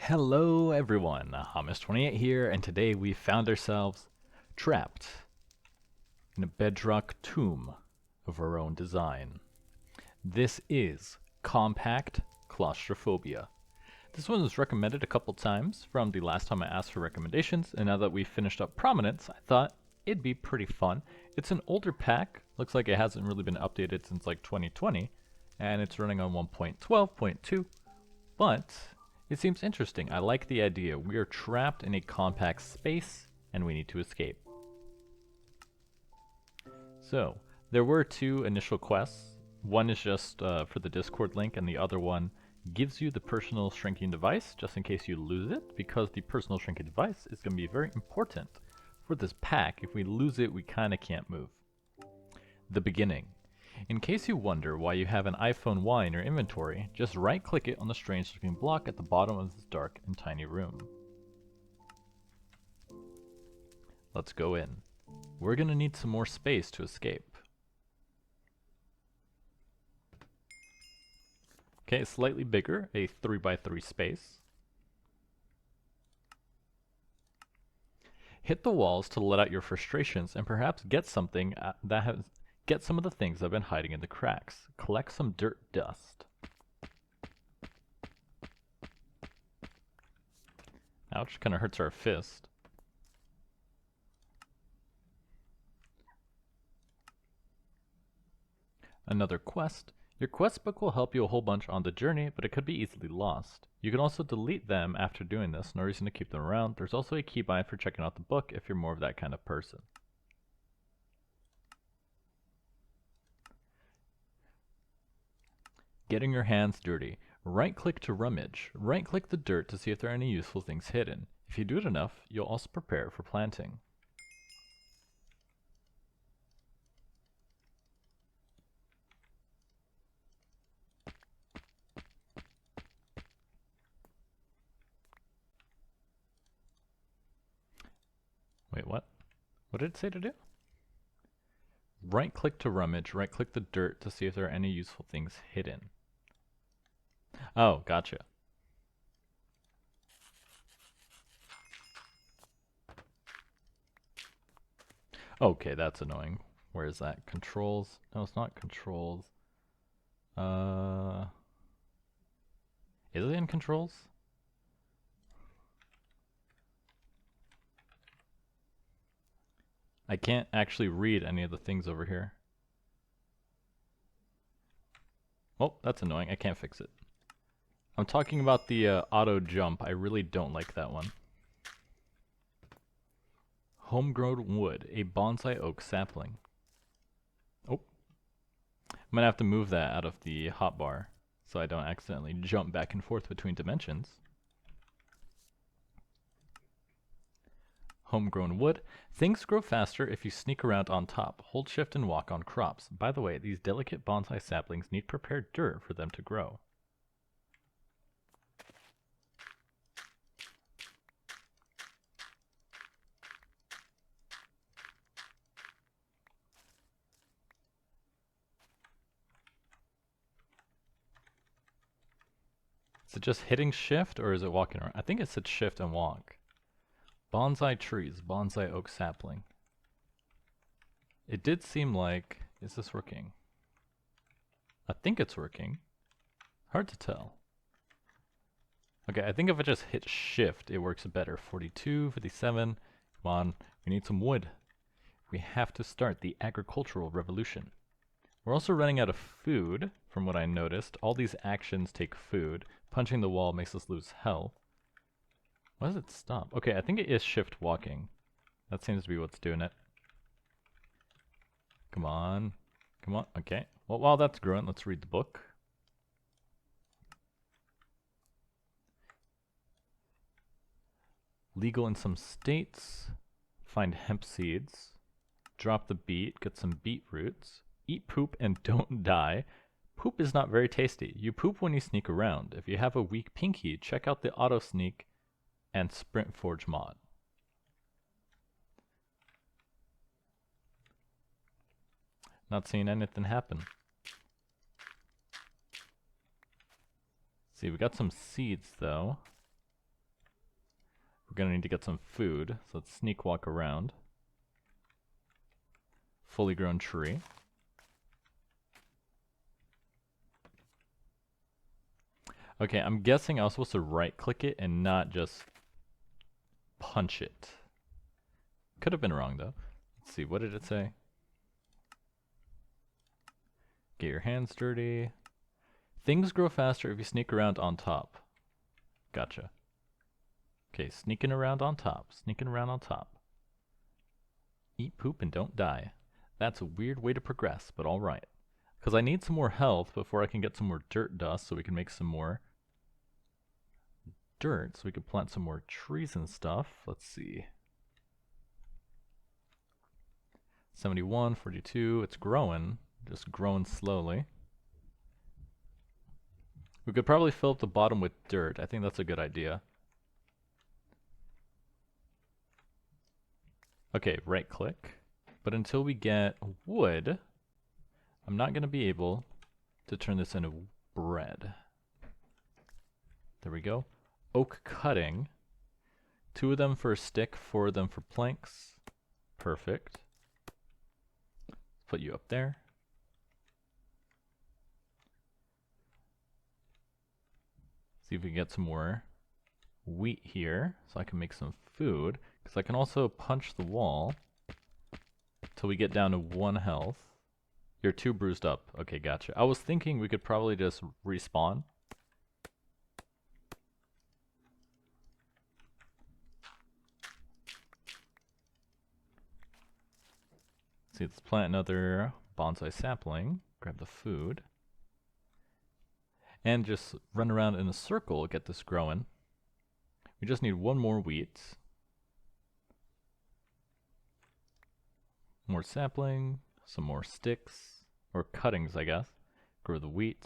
Hello everyone, Hamas28 here, and today we found ourselves trapped in a bedrock tomb of our own design. This is compact claustrophobia. This one was recommended a couple times from the last time I asked for recommendations, and now that we finished up Prominence, I thought it'd be pretty fun. It's an older pack, looks like it hasn't really been updated since like 2020, and it's running on 1.12.2, but it seems interesting. I like the idea. We are trapped in a compact space and we need to escape. So, there were two initial quests. One is just for the Discord link, and the other one gives you the personal shrinking device just in case you lose it, because the personal shrinking device is going to be very important for this pack. If we lose it, we kind of can't move. The beginning. In case you wonder why you have an iPhone Y in your inventory, just right-click it on the strange looking block at the bottom of this dark and tiny room. Let's go in. We're gonna need some more space to escape. Okay, slightly bigger, a 3x3 space. Hit the walls to let out your frustrations and perhaps get something Get some of the things that have been hiding in the cracks. Collect some dirt dust. Ouch, kinda hurts our fist. Another quest. Your quest book will help you a whole bunch on the journey, but it could be easily lost. You can also delete them after doing this, no reason to keep them around. There's also a keybind for checking out the book if you're more of that kind of person. Getting your hands dirty. Right-click to rummage. Right-click the dirt to see if there are any useful things hidden. If you do it enough, you'll also prepare for planting. Wait, what? What did it say to do? Right-click to rummage. Right-click the dirt to see if there are any useful things hidden. Oh, gotcha. Okay, that's annoying. Where is that? Controls? No, it's not controls. Is it in controls? I can't actually read any of the things over here. Oh, that's annoying. I can't fix it. I'm talking about the auto jump. I really don't like that one. Homegrown wood, a bonsai oak sapling. Oh. I'm gonna have to move that out of the hotbar so I don't accidentally jump back and forth between dimensions. Homegrown wood. Things grow faster if you sneak around on top. Hold shift and walk on crops. By the way, these delicate bonsai saplings need prepared dirt for them to grow. Is it just hitting shift or is it walking around? I think it said shift and walk. Bonsai trees, bonsai oak sapling. It did seem like, is this working? I think it's working. Hard to tell. Okay, I think if I just hit shift, it works better. 42, 57, come on, we need some wood. We have to start the agricultural revolution. We're also running out of food, from what I noticed. All these actions take food. Punching the wall makes us lose health. Why does it stop? Okay, I think it is shift walking. That seems to be what's doing it. Come on. Come on. Okay. Well, while that's growing, let's read the book. Legal in some states. Find hemp seeds. Drop the beet. Get some beetroots. Eat poop and don't die. Poop is not very tasty. You poop when you sneak around. If you have a weak pinky, check out the auto sneak and sprint forge mod. Not seeing anything happen. See, we got some seeds though. gonna need to get some food, so let's sneak walk around. Fully grown tree. Okay, I'm guessing I was supposed to right-click it and not just punch it. Could have been wrong, though. Let's see, what did it say? Get your hands dirty. Things grow faster if you sneak around on top. Gotcha. Okay, sneaking around on top. Sneaking around on top. Eat poop and don't die. That's a weird way to progress, but alright. Because I need some more health before I can get some more dirt dust so we can make some more dirt so we can plant some more trees and stuff. Let's see. 71, 42, it's growing. Just growing slowly. We could probably fill up the bottom with dirt. I think that's a good idea. Okay, right click. But until we get wood, I'm not going to be able to turn this into bread. There we go. Oak cutting. 2 of them for a stick, 4 of them for planks. Perfect. Put you up there. See if we can get some more wheat here so I can make some food. Because I can also punch the wall till we get down to 1 health. You're 2 bruised up. Okay, gotcha. I was thinking we could probably just respawn. See, let's plant another bonsai sapling. Grab the food. And just run around in a circle, get this growing. We just need 1 more wheat. More sapling, some more sticks, or cuttings, I guess. Grow the wheat.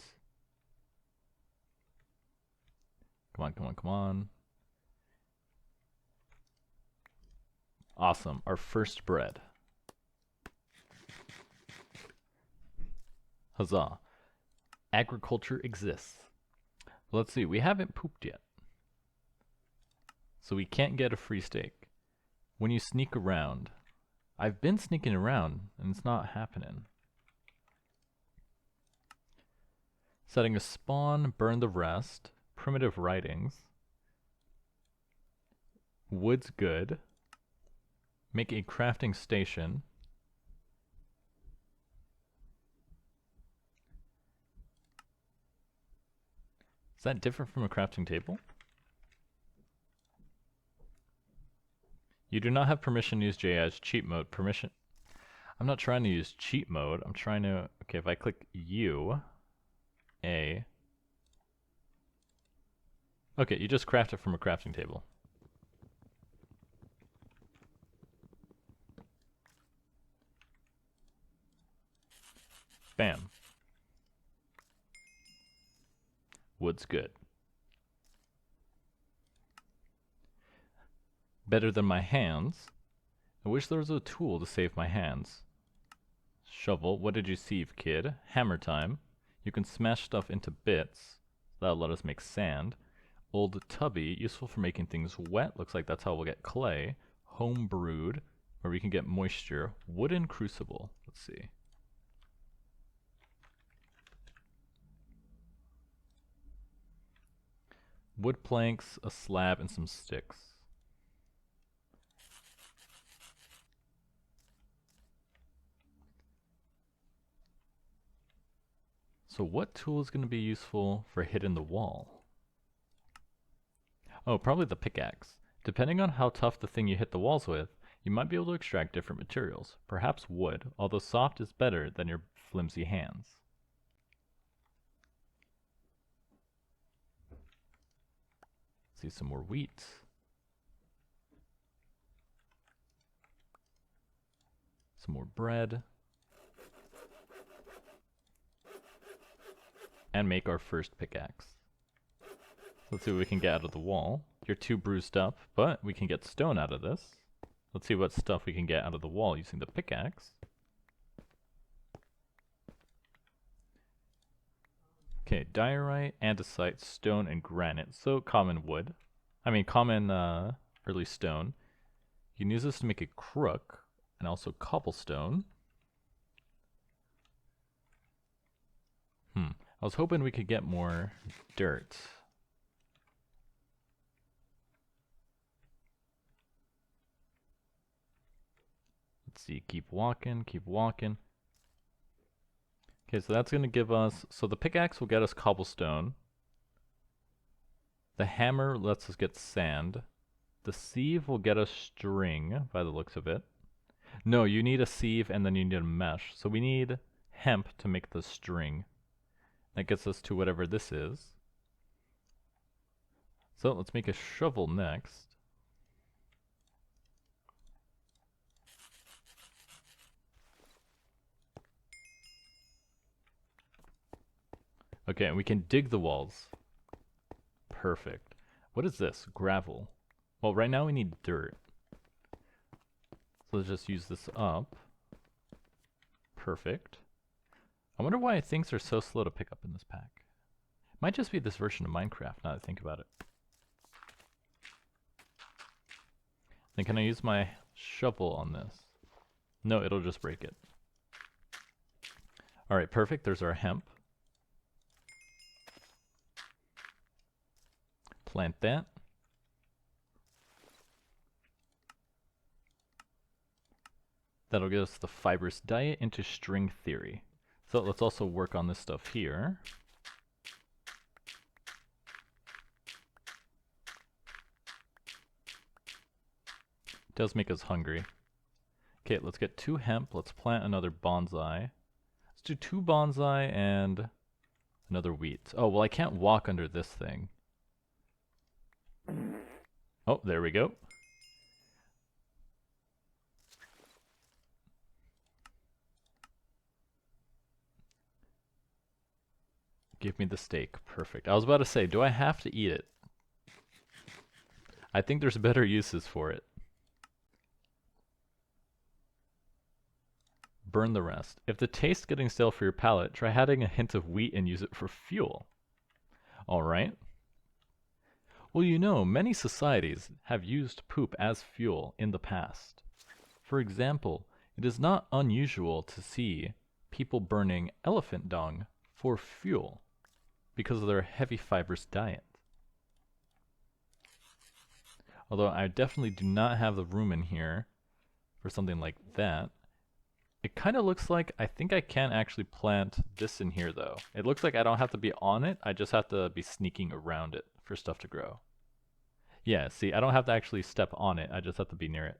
Come on, come on, come on. Awesome, our first bread. Huzzah. Agriculture exists. Let's see, we haven't pooped yet. So we can't get a free steak. When you sneak around, I've been sneaking around and it's not happening. Setting a spawn, burn the rest, primitive writings. Wood's good. Make a crafting station. Is that different from a crafting table? You do not have permission to use JA's cheat mode. Permission. I'm not trying to use cheat mode. I'm trying to. Okay, if I click U, A. Okay, you just craft it from a crafting table. Bam. Wood's good. Better than my hands. I wish there was a tool to save my hands. Shovel. What did you sieve, kid? Hammer time. You can smash stuff into bits. That'll let us make sand. Old tubby. Useful for making things wet. Looks like that's how we'll get clay. Home brewed. Where we can get moisture. Wooden crucible. Let's see. Wood planks, a slab, and some sticks. So what tool is going to be useful for hitting the wall? Oh, probably the pickaxe. Depending on how tough the thing you hit the walls with, you might be able to extract different materials. Perhaps wood, although soft is better than your flimsy hands. See some more wheat. Some more bread. And make our first pickaxe. Let's see what we can get out of the wall. You're 2 bruised up, but we can get stone out of this. Let's see what stuff we can get out of the wall using the pickaxe. Okay, diorite, andesite, stone, and granite. So common wood. I mean common early stone. You can use this to make a crook and also cobblestone. I was hoping we could get more dirt. Let's see, keep walking, keep walking. Okay, so that's going to give us, so the pickaxe will get us cobblestone. The hammer lets us get sand. The sieve will get us string, by the looks of it. No, you need a sieve and then you need a mesh. So we need hemp to make the string. That gets us to whatever this is. So let's make a shovel next. Okay, and we can dig the walls. Perfect. What is this? Gravel. Well, right now we need dirt. So let's just use this up. Perfect. I wonder why things are so slow to pick up in this pack. It might just be this version of Minecraft, now that I think about it. Then can I use my shovel on this? No, it'll just break it. Alright, perfect. There's our hemp. Plant that. That'll get us the fibrous diet into string theory. So let's also work on this stuff here. It does make us hungry. Okay, let's get 2 hemp. Let's plant another bonsai. Let's do 2 bonsai and another wheat. Oh, well, I can't walk under this thing. Oh, there we go. Give me the steak. Perfect. I was about to say, do I have to eat it? I think there's better uses for it. Burn the rest. If the taste's getting stale for your palate, try adding a hint of wheat and use it for fuel. Alright. Well, you know, many societies have used poop as fuel in the past. For example, it is not unusual to see people burning elephant dung for fuel because of their heavy fibrous diet. Although I definitely do not have the room in here for something like that. It kind of looks like, I think I can actually plant this in here though. It looks like I don't have to be on it, I just have to be sneaking around it for stuff to grow. Yeah, see, I don't have to actually step on it, I just have to be near it.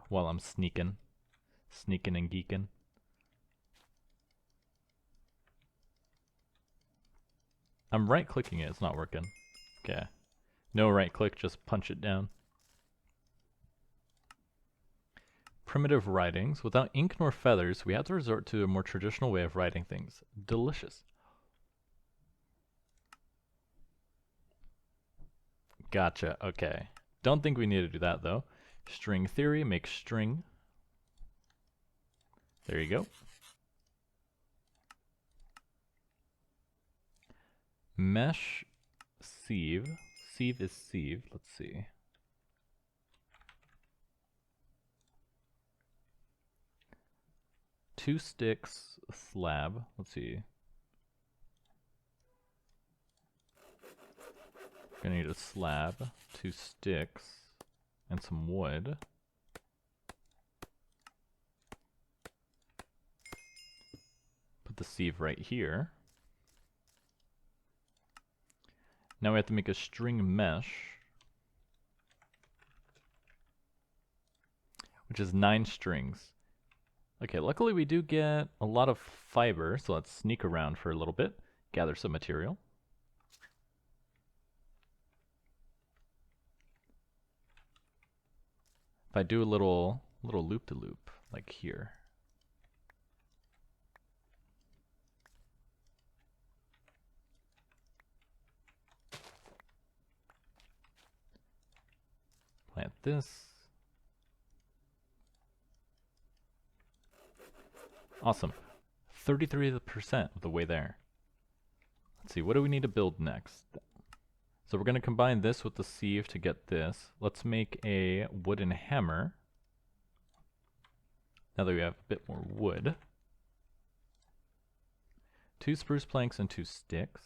While I'm sneaking. Sneaking and geeking. I'm right clicking it, it's not working. Okay. No right click, just punch it down. Primitive writings. Without ink nor feathers, we have to resort to a more traditional way of writing things. Delicious. Gotcha, okay. Don't think we need to do that though. String theory, make string. There you go. Mesh, sieve. Sieve is sieve, let's see. Two sticks, a slab, let's see. Gonna need a slab, 2 sticks, and some wood. Put the sieve right here. Now we have to make a string mesh, which is 9 strings. Okay, luckily we do get a lot of fiber, so let's sneak around for a little bit, gather some material. If I do a little loop-de-loop, like here. Plant this. Awesome. 33% of the way there. Let's see, what do we need to build next? So we're going to combine this with the sieve to get this. Let's make a wooden hammer. Now that we have a bit more wood. 2 spruce planks and 2 sticks.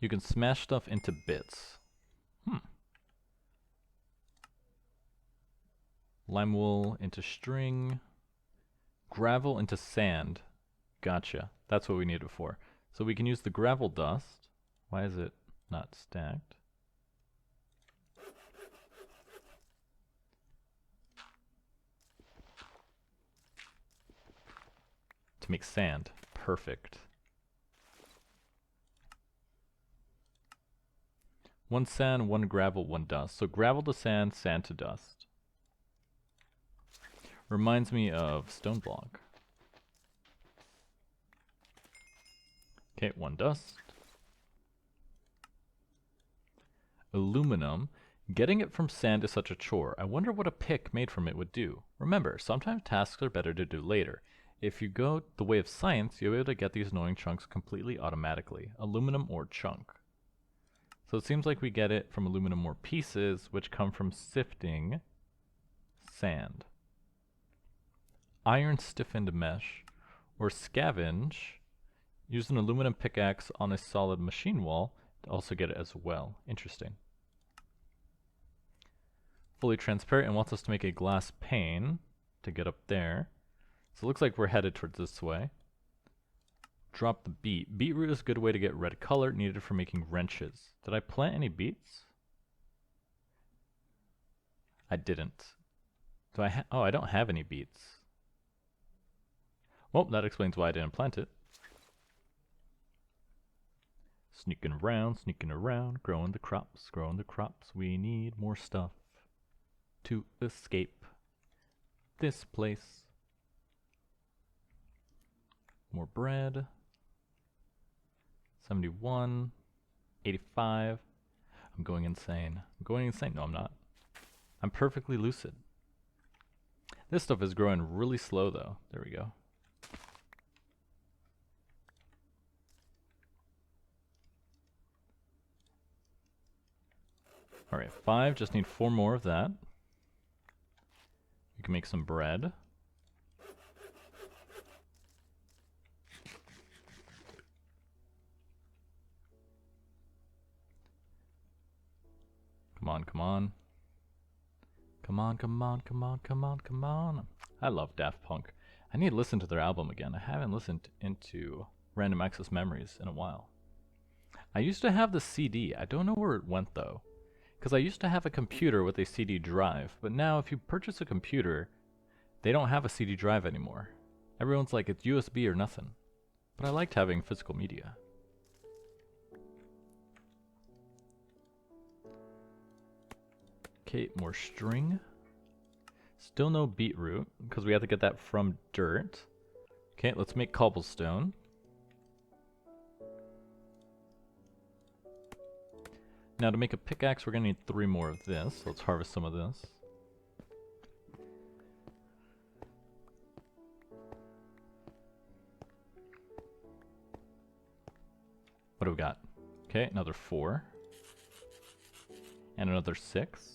You can smash stuff into bits. Lime wool into string. Gravel into sand. Gotcha. That's what we needed for. So we can use the gravel dust. Why is it not stacked? To make sand. Perfect. 1 sand, 1 gravel, 1 dust. So gravel to sand, sand to dust. Reminds me of stone block. Okay, 1 dust. Aluminum. Getting it from sand is such a chore. I wonder what a pick made from it would do. Remember, sometimes tasks are better to do later. If you go the way of science, you'll be able to get these annoying chunks completely automatically. Aluminum ore chunk. So it seems like we get it from aluminum ore pieces, which come from sifting sand. Iron stiffened mesh, or scavenge. Use an aluminum pickaxe on a solid machine wall to also get it as well. Interesting. Fully transparent and wants us to make a glass pane to get up there. So it looks like we're headed towards this way. Drop the beet. Beetroot is a good way to get red color, needed for making wrenches. Did I plant any beets? I didn't. Do I oh, I don't have any beets. Well, that explains why I didn't plant it. Sneaking around, growing the crops, We need more stuff to escape this place. More bread. 71. 85. I'm going insane. No, I'm not. I'm perfectly lucid. This stuff is growing really slow, though. There we go. Alright, 5. Just need 4 more of that. We can make some bread. Come on. I love Daft Punk. I need to listen to their album again. I haven't listened into Random Access Memories in a while. I used to have the CD. I don't know where it went though. Because I used to have a computer with a CD drive, but now if you purchase a computer, they don't have a CD drive anymore. Everyone's like, it's USB or nothing. But I liked having physical media. Okay, more string. Still no beetroot, because we have to get that from dirt. Okay, let's make cobblestone. Now to make a pickaxe, we're going to need 3 more of this. So let's harvest some of this. What do we got? Okay, another 4. And another 6.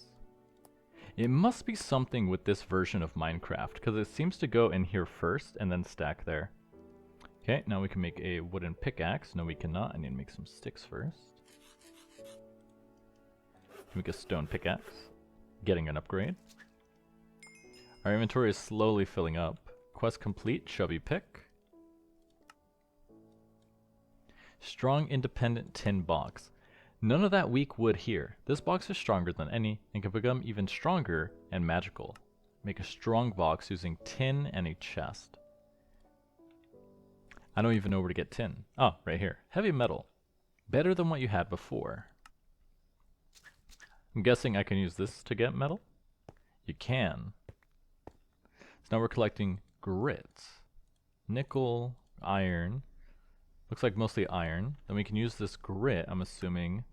It must be something with this version of Minecraft, because it seems to go in here first and then stack there. Okay, now we can make a wooden pickaxe. No, we cannot. I need to make some sticks first. Make a stone pickaxe. Getting an upgrade. Our inventory is slowly filling up. Quest complete, chubby pick. Strong independent tin box. None of that weak wood here. This box is stronger than any and can become even stronger and magical. Make a strong box using tin and a chest. I don't even know where to get tin. Oh, right here. Heavy metal. Better than what you had before. I'm guessing I can use this to get metal? You can. So now we're collecting grit. Nickel, iron. Looks like mostly iron. Then we can use this grit, I'm assuming.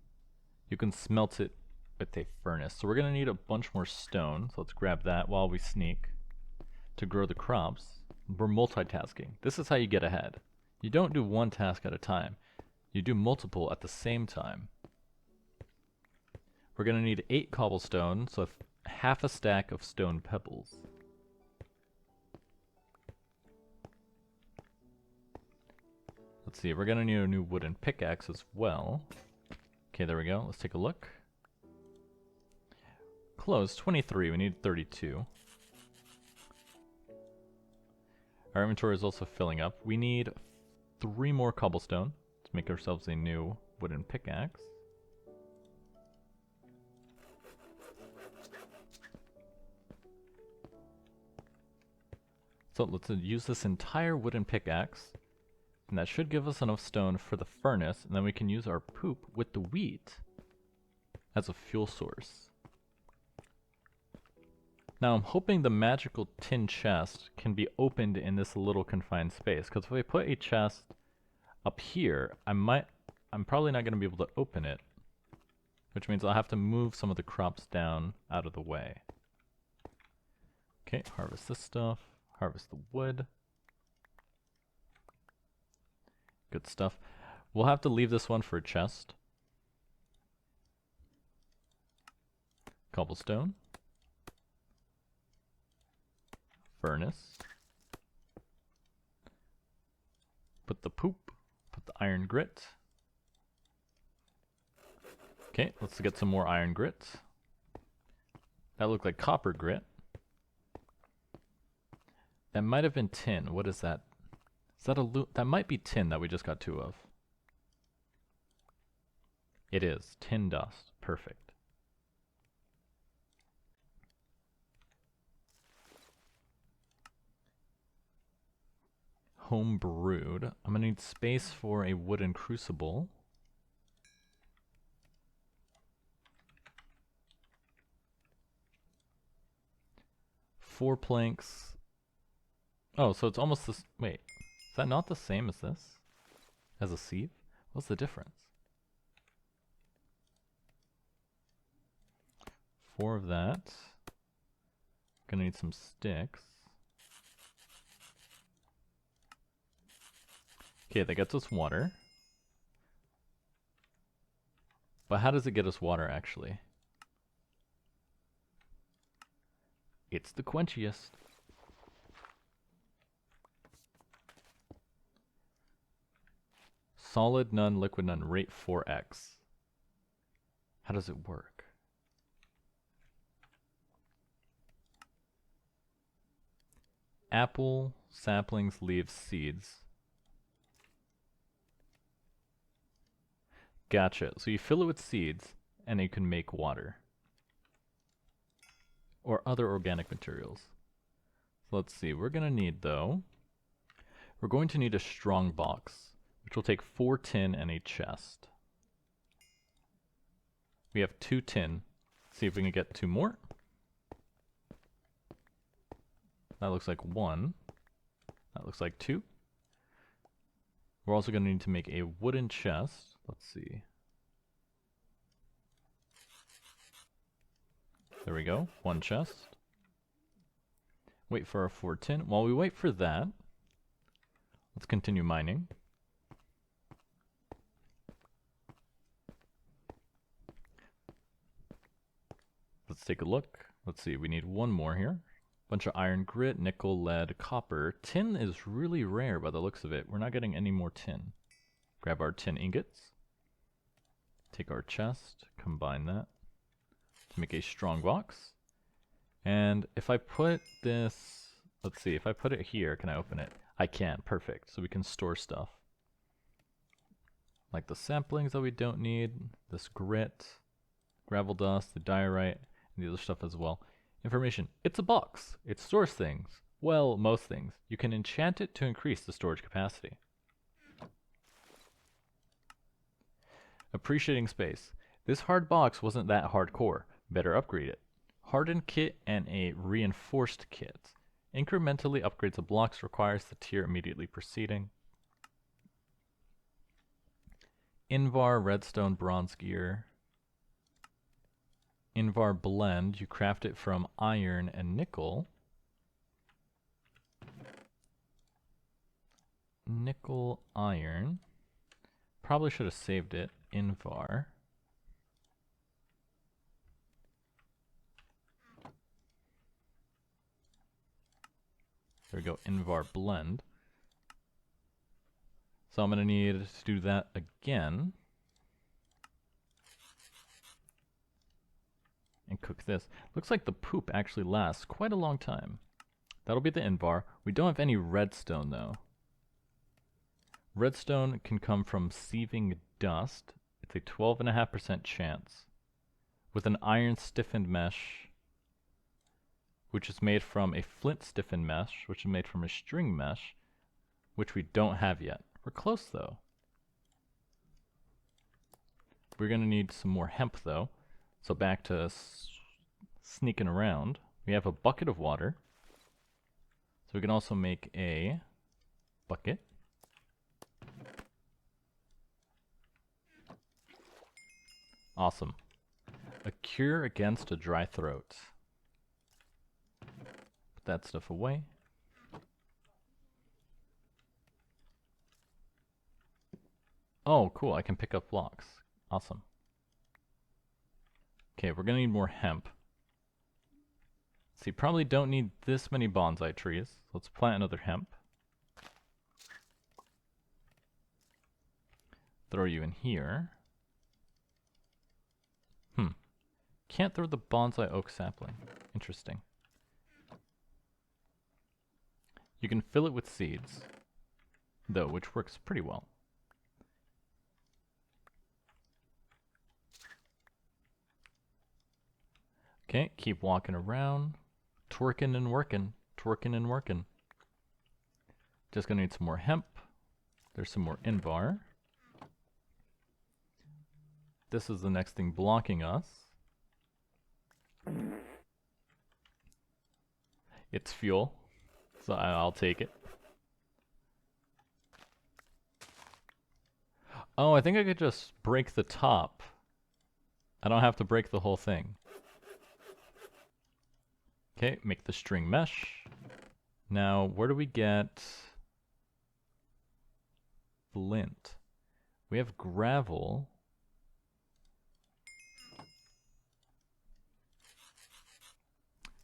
You can smelt it with a furnace. So we're going to need a bunch more stone. So let's grab that while we sneak to grow the crops. We're multitasking. This is how you get ahead. You don't do one task at a time. You do multiple at the same time. We're going to need 8 cobblestone, so half a stack of stone pebbles. Let's see, we're going to need a new wooden pickaxe as well. Okay, there we go. Let's take a look. Close, 23. We need 32. Our inventory is also filling up. We need 3 more cobblestone to make ourselves a new wooden pickaxe. So let's use this entire wooden pickaxe, and that should give us enough stone for the furnace, and then we can use our poop with the wheat as a fuel source. Now I'm hoping the magical tin chest can be opened in this little confined space, because if I put a chest up here, I'm probably not going to be able to open it, which means I'll have to move some of the crops down out of the way. Okay, harvest this stuff, harvest the wood. Good stuff. We'll have to leave this one for a chest. Cobblestone. Furnace. Put the poop. Put the iron grit. Okay, let's get some more iron grit. That looked like copper grit. That might have been tin. What is that? Is that that might be tin that we just got 2 of. It is. Tin dust. Perfect. Home brewed. I'm gonna need space for a wooden crucible. Four planks. Oh, so it's almost this. Wait, is that not the same as this? As a sieve? What's the difference? 4 of that. Gonna need some sticks. Okay, that gets us water. But how does it get us water, actually? It's the quenchiest. Solid none, liquid none, rate 4x. How does it work? Apple, saplings, leaves, seeds. Gotcha. So you fill it with seeds, and you can make water. Or other organic materials. So let's see. We're going to need, though, we're going to need a strong box, which will take 4 tin and a chest. We have 2 tin. Let's see if we can get 2 more. That looks like 1. That looks like 2. We're also going to need to make a wooden chest. Let's see. There we go. 1 chest. Wait for our 4 tin. While we wait for that, let's continue mining. Let's take a look. Let's see. We need 1 more here. Bunch of iron grit, nickel, lead, copper. Tin is really rare by the looks of it. We're not getting any more tin. Grab our tin ingots. Take our chest. Combine that to make a strong box. And if I put this, let's see, if I put it here, can I open it? I can. Perfect. So we can store stuff. Like the saplings that we don't need, this grit, gravel dust, the diorite, and the other stuff as well. Information. It's a box. It stores things. Well, most things. You can enchant it to increase the storage capacity. Appreciating space. This hard box wasn't that hardcore. Better upgrade it. Hardened kit and a reinforced kit. Incrementally upgrades the blocks, requires the tier immediately preceding. Invar, redstone, bronze gear. Invar blend, you craft it from iron and nickel. nickel iron. Probably should have saved it. Invar. There we go, invar blend. So I'm going to need to do that again. And cook this. Looks like the poop actually lasts quite a long time. That'll be the invar. We don't have any redstone though. Redstone can come from sieving dust. It's a 12.5% chance. With an iron stiffened mesh, which is made from a flint stiffened mesh, which is made from a string mesh, which we don't have yet. We're close though. We're going to need some more hemp though. So back to sneaking around. We have a bucket of water. So we can also make a bucket. Awesome. A cure against a dry throat. Put that stuff away. Oh, cool. I can pick up blocks. Awesome. Okay, we're gonna need more hemp. See, probably don't need this many bonsai trees. Let's plant another hemp. Throw you in here. Can't throw the bonsai oak sapling. Interesting. You can fill it with seeds, though, which works pretty well. Okay, keep walking around. Twerking and working. Twerking and working. Just gonna need some more hemp. There's some more invar. This is the next thing blocking us. It's fuel, so I'll take it. Oh, I think I could just break the top. I don't have to break the whole thing. Okay, make the string mesh. Now, where do we get flint? We have gravel.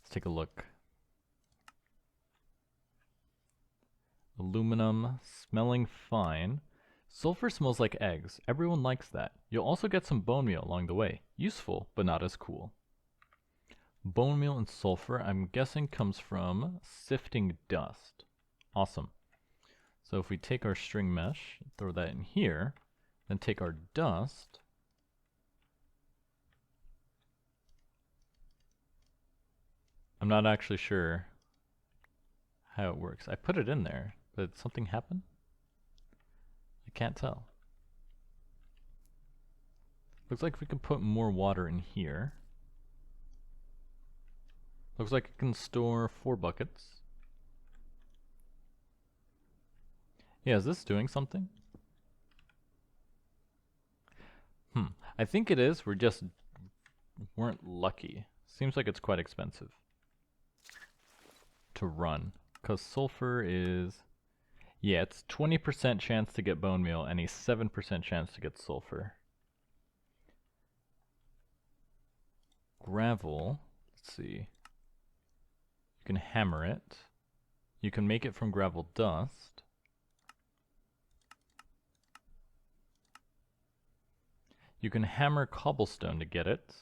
Let's take a look. Aluminum, smelling fine. Sulfur smells like eggs. Everyone likes that. You'll also get some bone meal along the way. Useful, but not as cool. Bone meal and sulfur, I'm guessing, comes from sifting dust. Awesome. So if we take our string mesh, throw that in here, then take our dust, I'm not actually sure how it works. I put it in there, but did something happen? I can't tell. Looks like we can put more water in here. Looks like it can store 4 buckets. Yeah, is this doing something? I think it is. We just weren't lucky. Seems like it's quite expensive to run. Because sulfur is... Yeah, it's 20% chance to get bone meal and a 7% chance to get sulfur. Gravel. Let's see. You can hammer it. You can make it from gravel dust. You can hammer cobblestone to get it.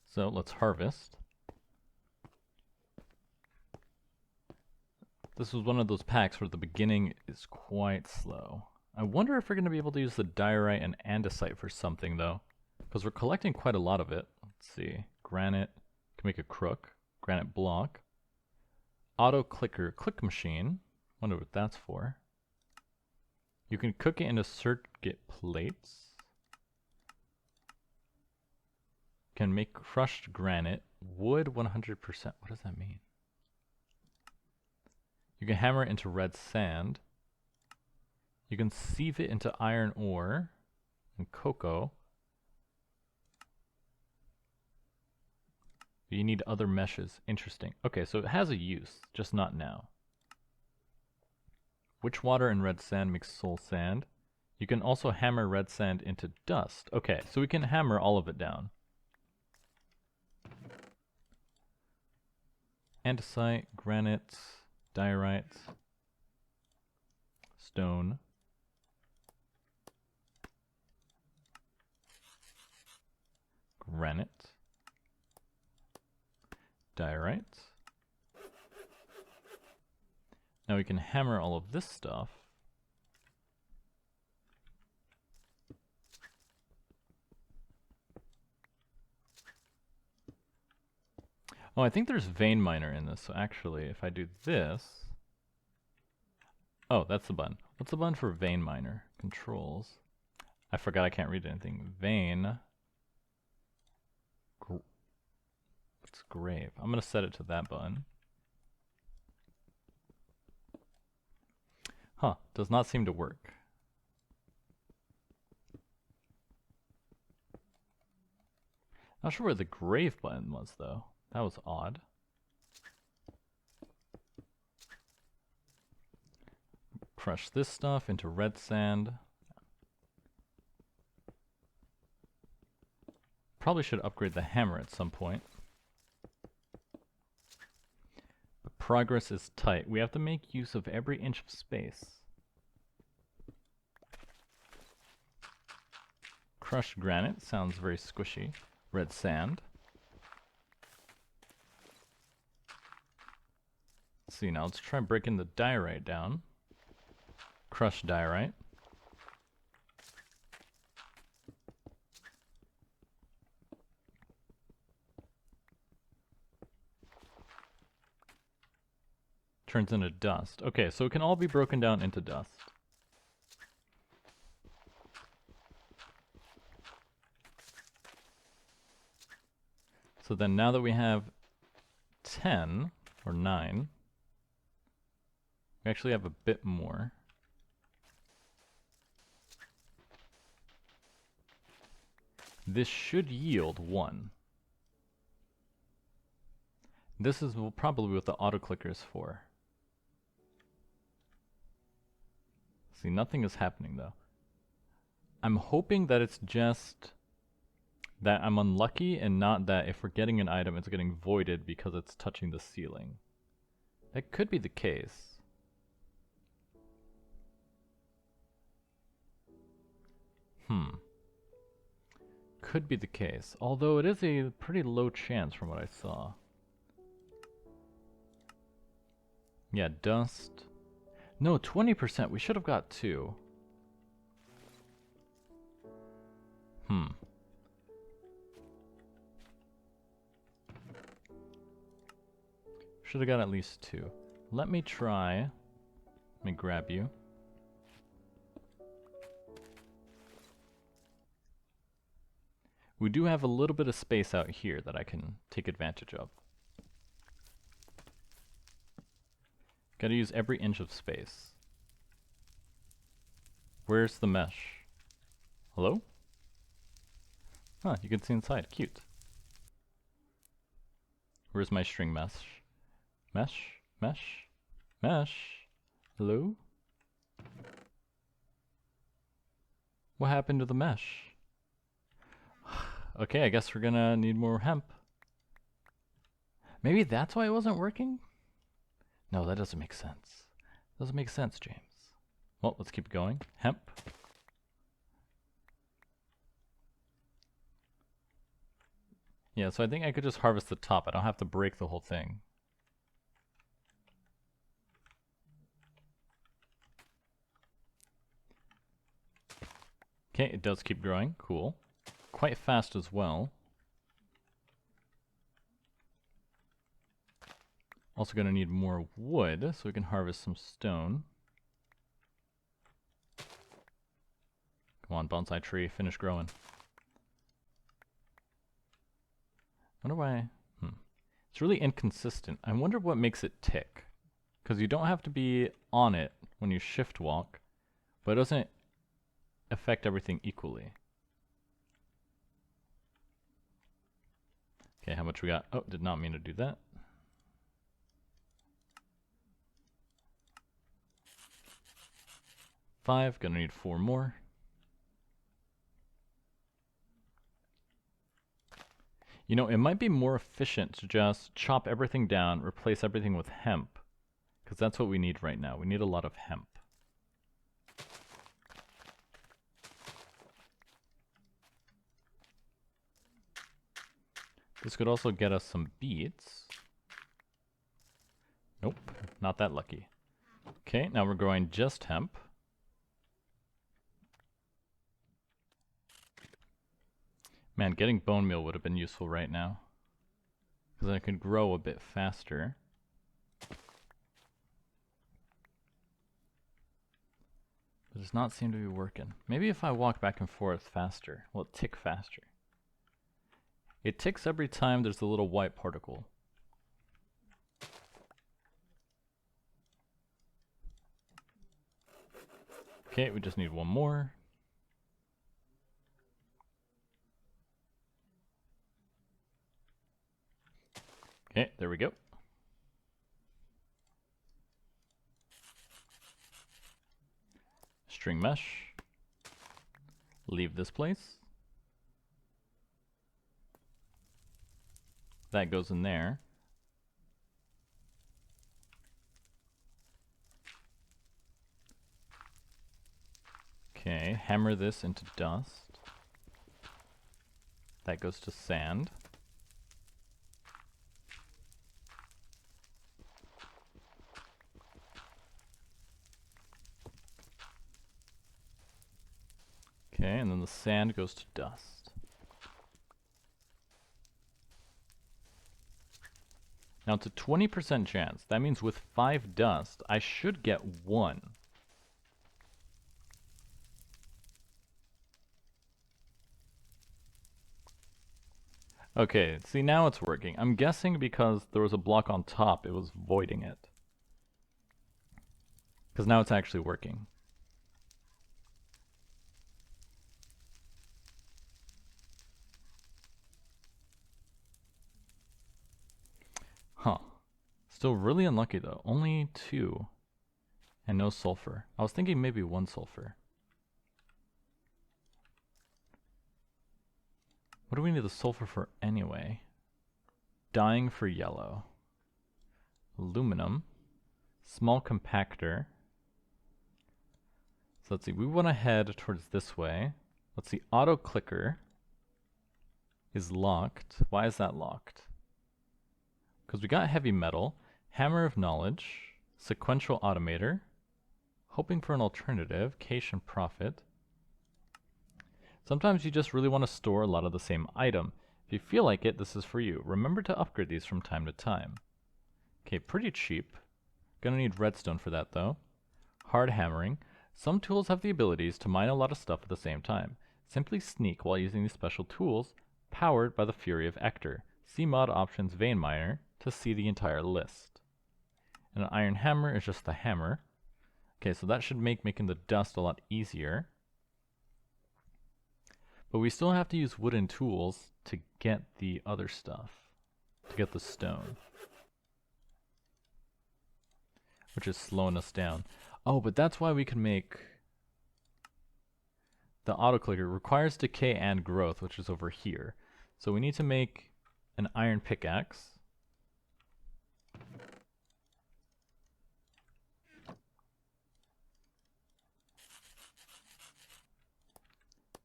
So let's harvest. This was one of those packs where the beginning is quite slow. I wonder if we're going to be able to use the diorite and andesite for something though, because we're collecting quite a lot of it. Let's see. Granite. Can make a crook. Granite block. Auto clicker click machine. Wonder what that's for. You can cook it into circuit plates. Can make crushed granite. Wood 100%. What does that mean? You can hammer it into red sand. You can sieve it into iron ore and cocoa. You need other meshes. Interesting. Okay, so it has a use, just not now. Which water and red sand makes soul sand? You can also hammer red sand into dust. Okay, so we can hammer all of it down. Andesite, granite, diorite, stone, granite, diorite. Now we can hammer all of this stuff. Oh, I think there's vein miner in this, so actually if I do this... Oh, that's the button. What's the button for vein miner? Controls. I forgot I can't read anything. Vein. What's grave? I'm going to set it to that button. Huh, does not seem to work. Not sure where the grave button was though. That was odd. Crush this stuff into red sand. Probably should upgrade the hammer at some point. But progress is tight. We have to make use of every inch of space. Crushed granite sounds very squishy. Red sand. Let's see now, let's try breaking the diorite down. Crushed diorite. Turns into dust. Okay, so it can all be broken down into dust. So then now that we have 10 or 9, we actually have a bit more. This should yield 1. This is probably what the auto clicker is for. See, nothing is happening though. I'm hoping that it's just that I'm unlucky and not that if we're getting an item it's getting voided because it's touching the ceiling. That could be the case. Could be the case, although it is a pretty low chance from what I saw. Yeah, dust. No, 20%. We should have got 2. Should have got at least 2. Let me try. Let me grab you. We do have a little bit of space out here that I can take advantage of. Gotta use every inch of space. Where's the mesh? Hello? Huh, you can see inside. Cute. Where's my string mesh? Mesh? Mesh? Mesh? Hello? What happened to the mesh? Okay, I guess we're gonna need more hemp. Maybe that's why it wasn't working? No, that doesn't make sense. Doesn't make sense, James. Well, let's keep going. Hemp. Yeah, so I think I could just harvest the top. I don't have to break the whole thing. Okay, it does keep growing. Cool. Quite fast as well. Also gonna need more wood so we can harvest some stone. Come on, bonsai tree, finish growing. Wonder why. It's really inconsistent. I wonder what makes it tick. Because you don't have to be on it when you shift walk, but it doesn't affect everything equally. Okay, how much we got? Oh, did not mean to do that. 5, gonna need 4 more. You know, it might be more efficient to just chop everything down, replace everything with hemp, because that's what we need right now. We need a lot of hemp. This could also get us some beets. Nope, not that lucky. Okay, now we're growing just hemp. Man, getting bone meal would have been useful right now, because I could grow a bit faster. But it does not seem to be working. Maybe if I walk back and forth faster, will it tick faster? It ticks every time there's a little white particle. Okay, we just need one more. Okay, there we go. String mesh. Leave this place. That goes in there. Okay, hammer this into dust. That goes to sand. Okay, and then the sand goes to dust. Now it's a 20% chance. That means with 5 dust, I should get 1. Okay, see now it's working. I'm guessing because there was a block on top, it was voiding it. Because now it's actually working. Huh. Still really unlucky though. Only 2. And no sulfur. I was thinking maybe 1 sulfur. What do we need the sulfur for anyway? Dyeing for yellow. Aluminum. Small compactor. So let's see, we want to head towards this way. Let's see, auto clicker is locked. Why is that locked? Because we got heavy metal, hammer of knowledge, sequential automator, hoping for an alternative, cache and profit. Sometimes you just really want to store a lot of the same item. If you feel like it, this is for you. Remember to upgrade these from time to time. Okay, pretty cheap. Gonna need redstone for that though. Hard hammering. Some tools have the abilities to mine a lot of stuff at the same time. Simply sneak while using these special tools, powered by the Fury of Ector. See mod options vein miner to see the entire list. And an iron hammer is just the hammer. Okay, so that should make making the dust a lot easier. But we still have to use wooden tools to get the other stuff, to get the stone. Which is slowing us down. Oh, but that's why we can make the autoclicker. Requires decay and growth, which is over here. So we need to make an iron pickaxe.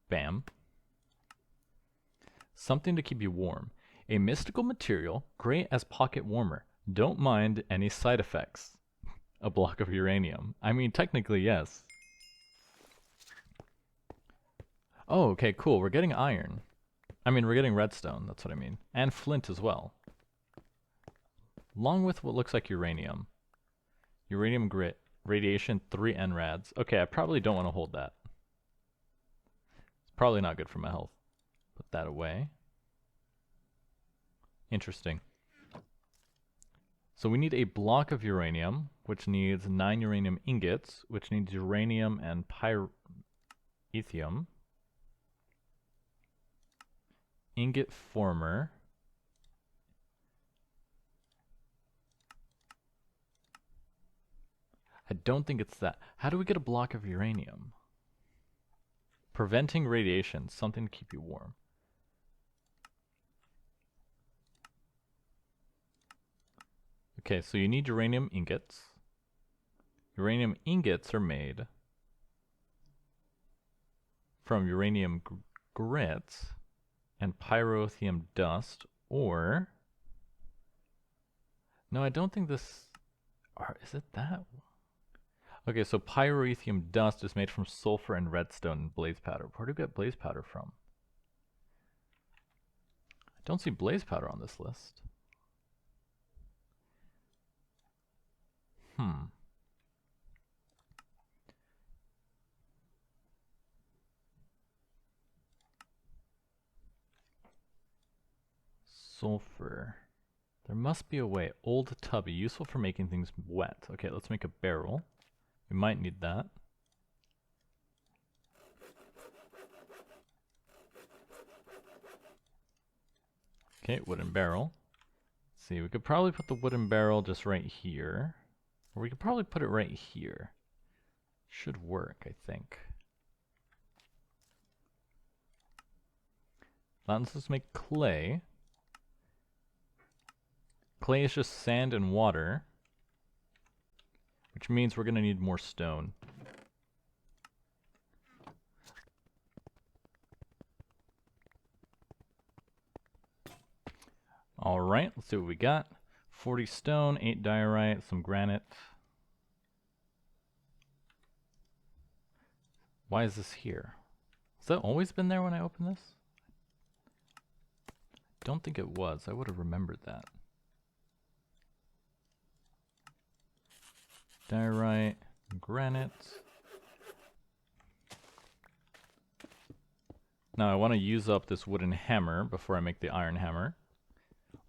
Bam. Something to keep you warm. A mystical material, great as pocket warmer. Don't mind any side effects. A block of uranium. I mean, technically, yes. Oh, okay, cool. We're getting iron. I mean, we're getting redstone. That's what I mean. And flint as well. Along with what looks like uranium. Uranium grit. Radiation 3 NRADs. Okay, I probably don't want to hold that. It's probably not good for my health. Put that away. Interesting. So we need a block of uranium, which needs 9 uranium ingots, which needs uranium and pyrethium. Ingot former. I don't think it's that. How do we get a block of uranium? Preventing radiation, something to keep you warm. Okay, so you need uranium ingots. Uranium ingots are made from uranium grit and pyrotheum dust, or... No, I don't think this... is it that? Okay, so pyrotheum dust is made from sulfur and redstone and blaze powder. Where do we get blaze powder from? I don't see blaze powder on this list. Sulfur. There must be a way. Old tubby, useful for making things wet. Okay, let's make a barrel. We might need that. Okay, wooden barrel. Let's see, we could probably put the wooden barrel just right here. Or we could probably put it right here. Should work, I think. Now let's just make clay. Clay is just sand and water, which means we're going to need more stone. Alright, let's see what we got. 40 stone, 8 diorite, some granite. Why is this here? Has that always been there when I opened this? Don't think it was. I would have remembered that. Diorite, granite. Now I want to use up this wooden hammer before I make the iron hammer.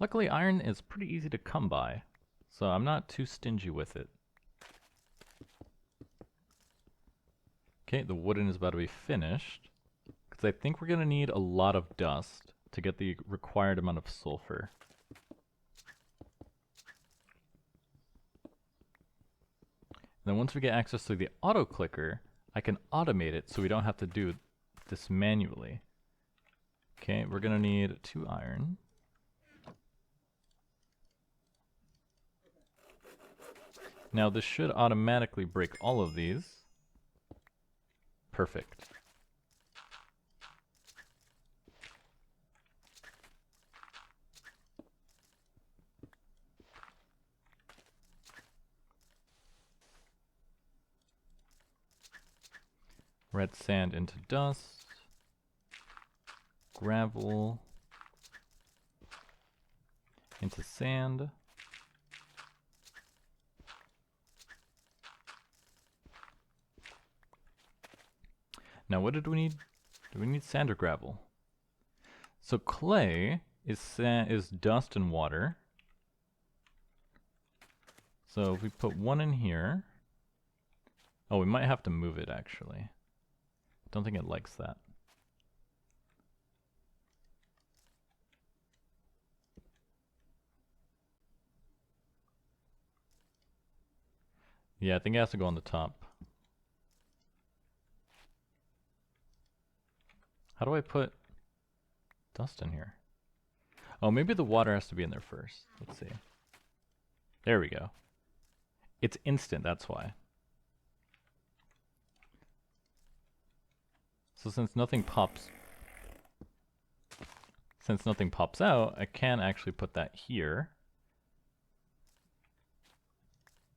Luckily iron is pretty easy to come by, so I'm not too stingy with it. Okay, the wooden is about to be finished, because I think we're going to need a lot of dust to get the required amount of sulfur. Then once we get access to the auto clicker, I can automate it so we don't have to do this manually. Okay, we're gonna need 2 iron. Now this should automatically break all of these. Perfect. Red sand into dust, gravel into sand. Now what did we need? Do we need sand or gravel? So clay is dust and water. So if we put 1 in here, oh, we might have to move it actually. Don't think it likes that. Yeah, I think it has to go on the top. How do I put dust in here? Oh, maybe the water has to be in there first. Let's see. There we go. It's instant, that's why. So since nothing pops out, I can actually put that here.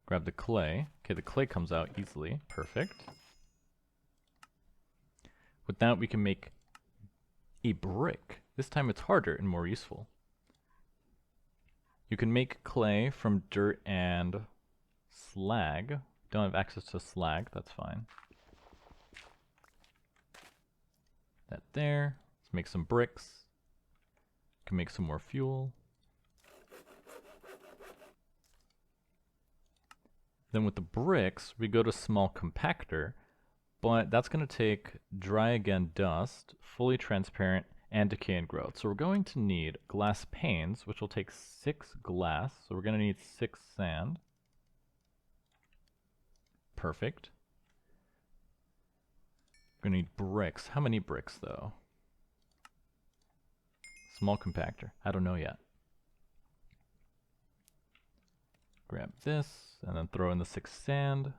Grab the clay. Okay, the clay comes out easily. Perfect. With that, we can make a brick. This time it's harder and more useful. You can make clay from dirt and slag. Don't have access to slag, that's fine. That there. Let's make some bricks. Can make some more fuel. Then with the bricks, we go to small compactor, but that's going to take dry again dust, fully transparent, and decay and growth. So we're going to need glass panes, which will take 6 glass. So we're going to need 6 sand. Perfect. We're gonna need bricks. How many bricks though? Small compactor. I don't know yet. Grab this and then throw in the 6 sand.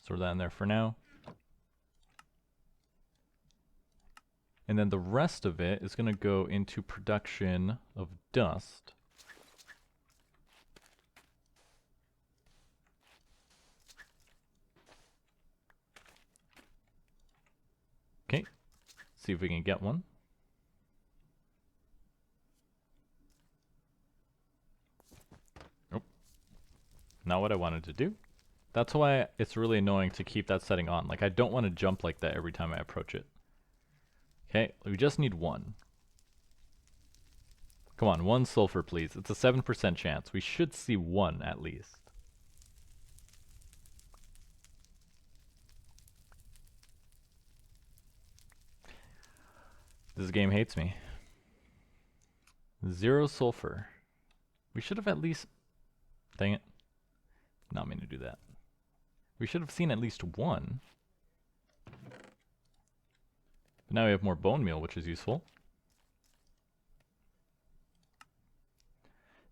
Store that in there for now. And then the rest of it is going to go into production of dust. Okay, see if we can get one. Nope. Not what I wanted to do. That's why it's really annoying to keep that setting on. Like, I don't want to jump like that every time I approach it. Okay, we just need one. Come on, 1 sulfur, please. It's a 7% chance. We should see 1 at least. This game hates me. 0 sulfur. We should have at least... Dang it. Not mean to do that. We should have seen at least 1. But now we have more bone meal, which is useful.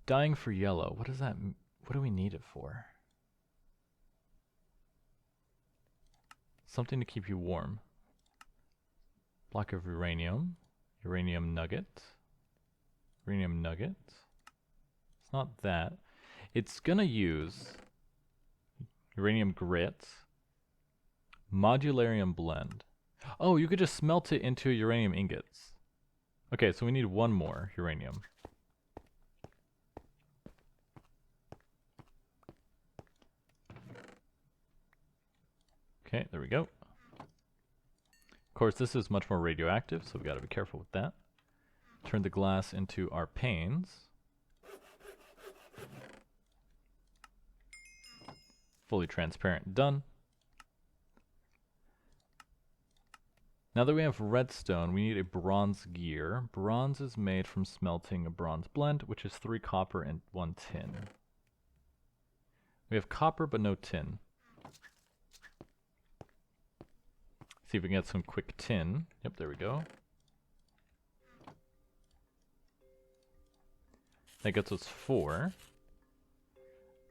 Dying for yellow. What does that... What do we need it for? Something to keep you warm. Block of uranium. Uranium nugget. Uranium nugget. It's not that. It's gonna use uranium grit. Modularium blend. Oh, you could just smelt it into uranium ingots. Okay, so we need 1 more uranium. Okay, there we go. Of course, this is much more radioactive, so we gotta be careful with that. Turn the glass into our panes. Fully transparent, done. Now that we have redstone, we need a bronze gear. Bronze is made from smelting a bronze blend, which is 3 copper and 1 tin. We have copper but no tin. See if we can get some quick tin. Yep, there we go. That gets us 4.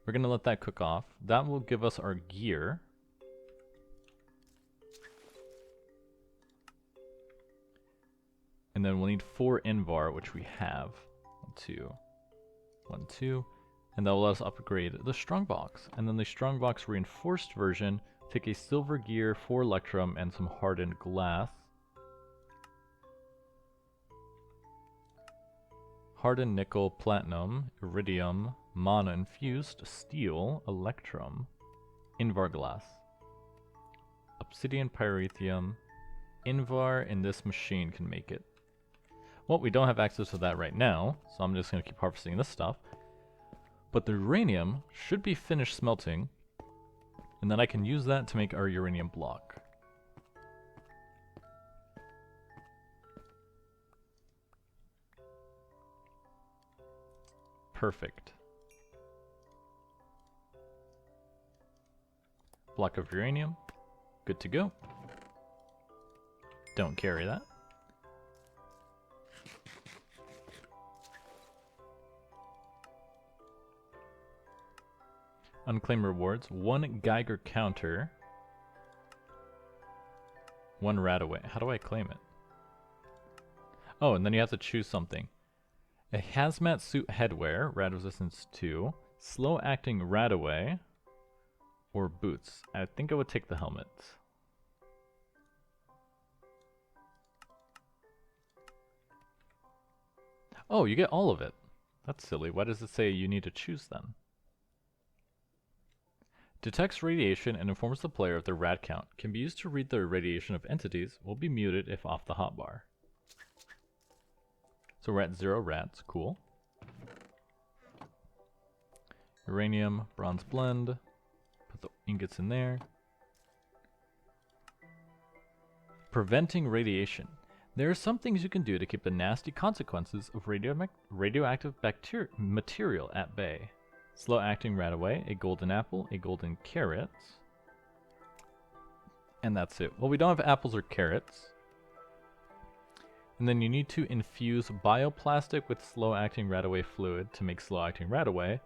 We're gonna let that cook off. That will give us our gear. And then we'll need 4 invar, which we have. 1, 2. 1, 2. And that will let us upgrade the strongbox. And then the strongbox reinforced version, take a silver gear, 4 electrum, and some hardened glass. Hardened nickel, platinum, iridium, mana infused, steel, electrum, invar glass, obsidian, pyrethium, invar, and this machine can make it. Well, we don't have access to that right now, so I'm just going to keep harvesting this stuff. But the uranium should be finished smelting, and then I can use that to make our uranium block. Perfect. Block of uranium. Good to go. Don't carry that. Unclaimed rewards. 1 Geiger counter. 1 Radaway. How do I claim it? Oh, and then you have to choose something. A hazmat suit headwear, rad resistance 2. Slow acting Radaway. Or boots. I think I would take the helmet. Oh, you get all of it. That's silly. Why does it say you need to choose then? Detects radiation and informs the player of their rad count. Can be used to read the radiation of entities. Will be muted if off the hotbar. So we're at 0 rads. Cool. Uranium, bronze blend. Put the ingots in there. Preventing radiation. There are some things you can do to keep the nasty consequences of radioactive material at bay. Slow acting right away, a golden apple, a golden carrot. And that's it. Well, we don't have apples or carrots. And then you need to infuse bioplastic with slow acting radaway fluid to make slow acting radaway,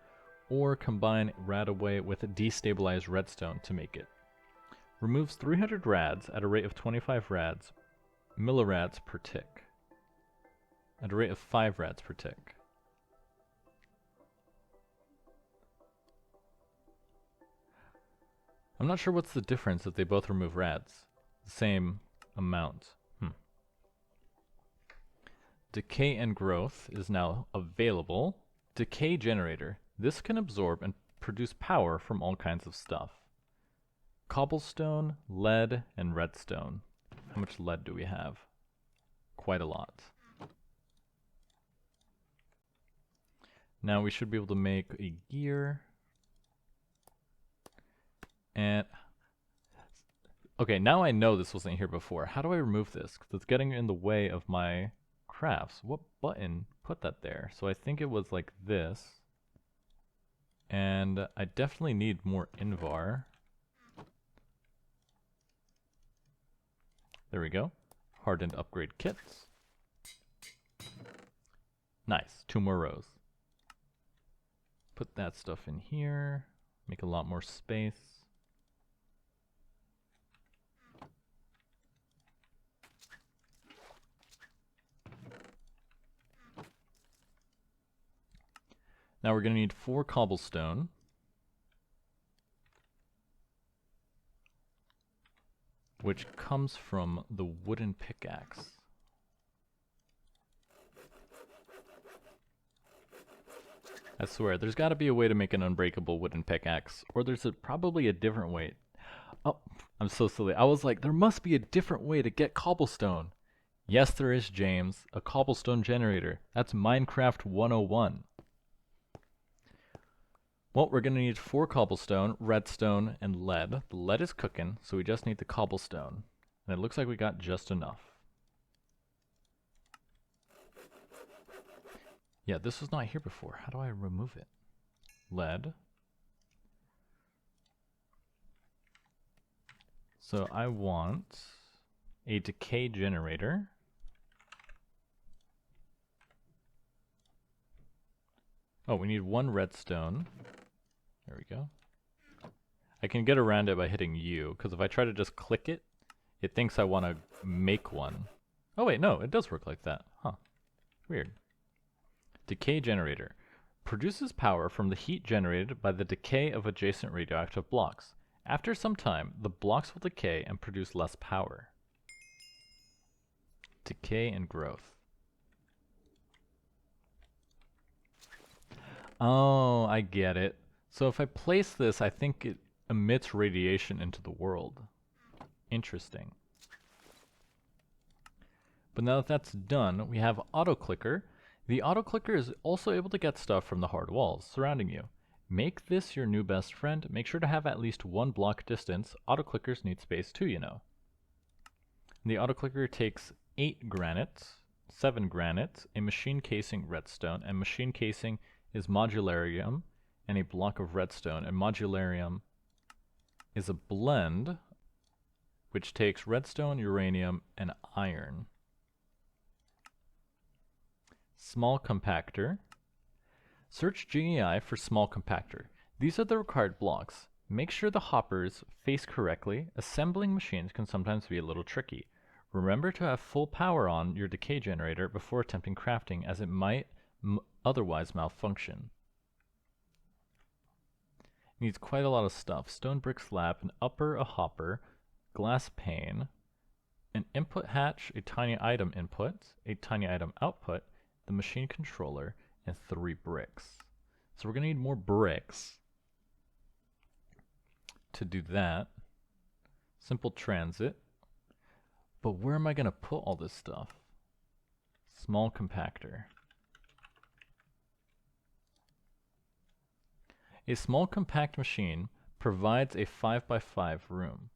or combine radaway with destabilized redstone to make it. Removes 300 rads at a rate of 25 millirads per tick. At a rate of 5 rads per tick. I'm not sure what's the difference if they both remove rads. The same amount. Decay and growth is now available. Decay generator. This can absorb and produce power from all kinds of stuff. Cobblestone, lead, and redstone. How much lead do we have? Quite a lot. Now we should be able to make a gear. And okay, now I know this wasn't here before. How do I remove this? Because it's getting in the way of my crafts. What button put that there? So I think it was like this. And I definitely need more invar. There we go. Hardened upgrade kits. Nice. 2 more rows. Put that stuff in here. Make a lot more space. Now we're going to need 4 cobblestone. Which comes from the wooden pickaxe. I swear, there's got to be a way to make an unbreakable wooden pickaxe, or there's probably a different way. Oh, I'm so silly. I was like, there must be a different way to get cobblestone. Yes, there is, James. A cobblestone generator. That's Minecraft 101. Well, we're going to need 4 cobblestone, redstone, and lead. The lead is cooking, so we just need the cobblestone. And it looks like we got just enough. Yeah, this was not here before. How do I remove it? Lead. So I want a decay generator. Oh, we need 1 redstone. There we go. I can get around it by hitting U, because if I try to just click it, it thinks I want to make one. Oh wait, no, it does work like that. Huh. Weird. Decay generator. Produces power from the heat generated by the decay of adjacent radioactive blocks. After some time, the blocks will decay and produce less power. Decay and growth. Oh, I get it. So if I place this, I think it emits radiation into the world. Interesting. But now that that's done, we have auto clicker. The auto clicker is also able to get stuff from the hard walls surrounding you. Make this your new best friend. Make sure to have at least 1 block distance. Auto clickers need space too, you know. The auto clicker takes 8 granite, 7 granite, a machine casing redstone, and machine casing is modularium, and a block of redstone, and modularium is a blend which takes redstone, uranium, and iron. Small compactor. Search GEI for small compactor. These are the required blocks. Make sure the hoppers face correctly. Assembling machines can sometimes be a little tricky. Remember to have full power on your decay generator before attempting crafting, as it might otherwise malfunction. Needs quite a lot of stuff. Stone brick slab, an upper, a hopper, glass pane, an input hatch, a tiny item input, a tiny item output, the machine controller, and 3 bricks. So we're going to need more bricks to do that. Simple transit. But where am I going to put all this stuff? Small compactor. A small compact machine provides a 5x5 room.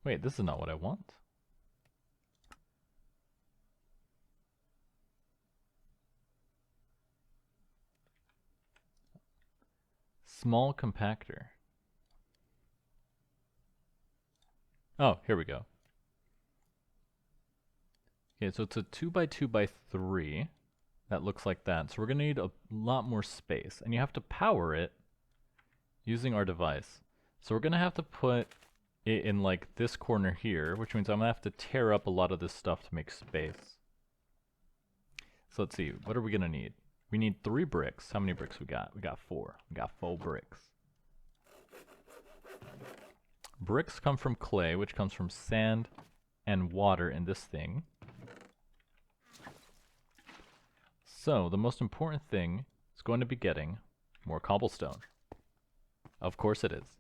Wait, this is not what I want. Small compactor. Oh, here we go. Okay, so it's a 2x2x3 that looks like that. So we're going to need a lot more space, and you have to power it using our device. So we're going to have to put it in like this corner here, which means I'm going to have to tear up a lot of this stuff to make space. So let's see, what are we going to need? We need 3 bricks. How many bricks we got? We got 4. We got 4 bricks. Bricks come from clay, which comes from sand and water in this thing. So the most important thing is going to be getting more cobblestone. Of course it is.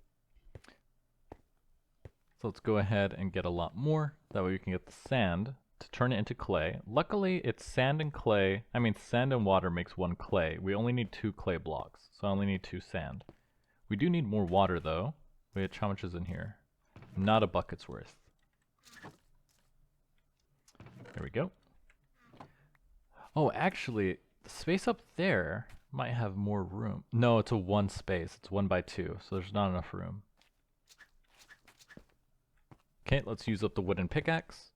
So let's go ahead and get a lot more. That way we can get the sand to turn it into clay. Luckily it's sand and clay. I mean sand and water makes 1 clay. We only need 2 clay blocks. So I only need 2 sand. We do need more water though. Which, how much is in here? Not a bucket's worth. There we go. Oh, actually, the space up there might have more room. No, it's a 1 space. It's 1x2, so there's not enough room. Okay, let's use up the wooden pickaxe.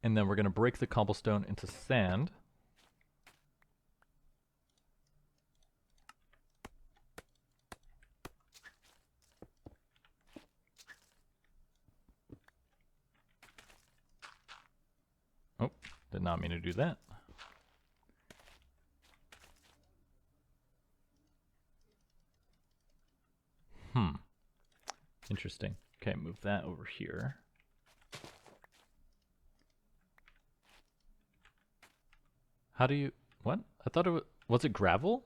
And then we're going to break the cobblestone into sand. Oh, did not mean to do that. Interesting. Okay, move that over here. How do you... What? I thought it was it gravel?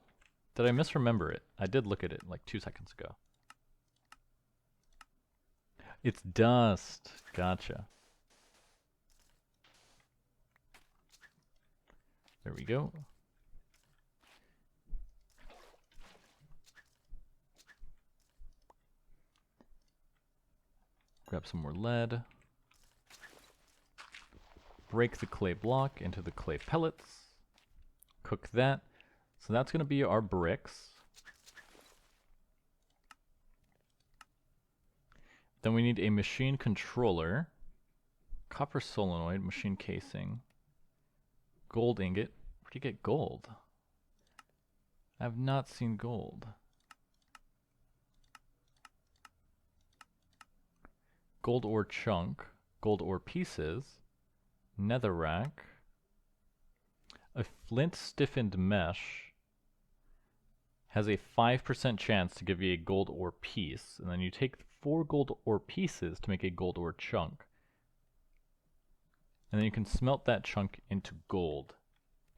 Did I misremember it? I did look at it like 2 seconds ago. It's dust. Gotcha. There we go. Grab some more lead. Break the clay block into the clay pellets. Cook that. So that's going to be our bricks. Then we need a machine controller. Copper solenoid, machine casing. Gold ingot. Where do you get gold? I have not seen gold. Gold ore chunk. Gold ore pieces. Netherrack. A flint stiffened mesh has a 5% chance to give you a gold ore piece, and then you take 4 gold ore pieces to make a gold ore chunk. And then you can smelt that chunk into gold.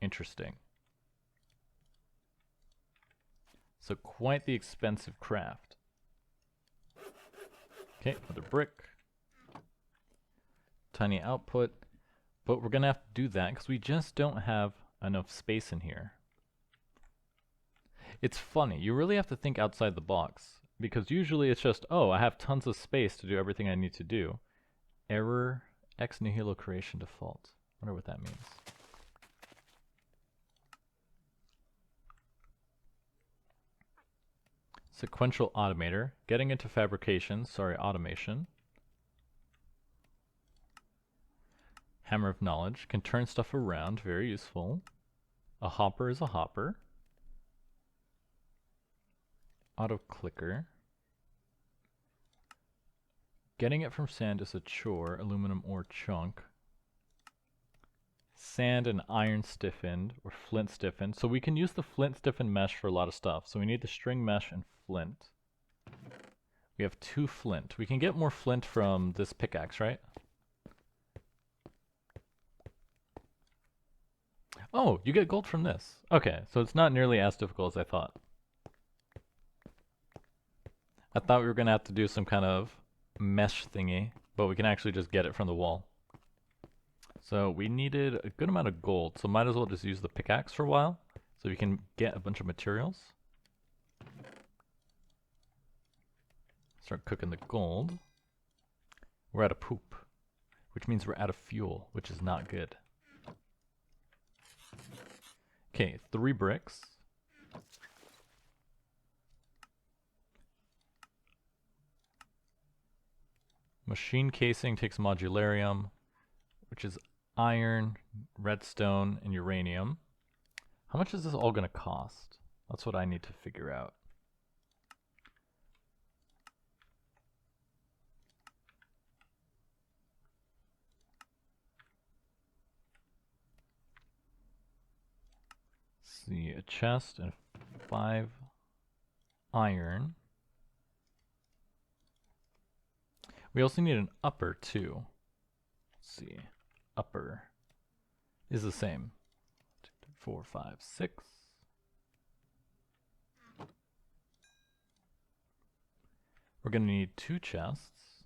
Interesting. So quite the expensive craft. Okay, another brick. Tiny output. But we're going to have to do that because we just don't have enough space in here. It's funny, you really have to think outside the box. Because usually it's just, oh, I have tons of space to do everything I need to do. Error, ex nihilo creation default. I wonder what that means. Sequential automator. Getting into fabrication, sorry, automation. Hammer of knowledge. Can turn stuff around, very useful. A hopper is a hopper. Auto clicker. Getting it from sand is a chore. Aluminum ore chunk. Sand and iron stiffened, or flint stiffened. So we can use the flint stiffened mesh for a lot of stuff. So we need the string mesh and flint. We have 2 flint. We can get more flint from this pickaxe, right? Oh, you get gold from this. Okay, so it's not nearly as difficult as I thought. I thought we were going to have to do some kind of mesh thingy, but we can actually just get it from the wall. So we needed a good amount of gold, so might as well just use the pickaxe for a while, so we can get a bunch of materials. Start cooking the gold. We're out of poop, which means we're out of fuel, which is not good. Okay, 3 bricks. Machine casing takes modularium, which is iron, redstone, and uranium. How much is this all going to cost? That's what I need to figure out. See, a chest and 5 iron. We also need an upper too. Let's see, upper is the same. 2, 3, 4, 5, 6. We're going to need 2 chests.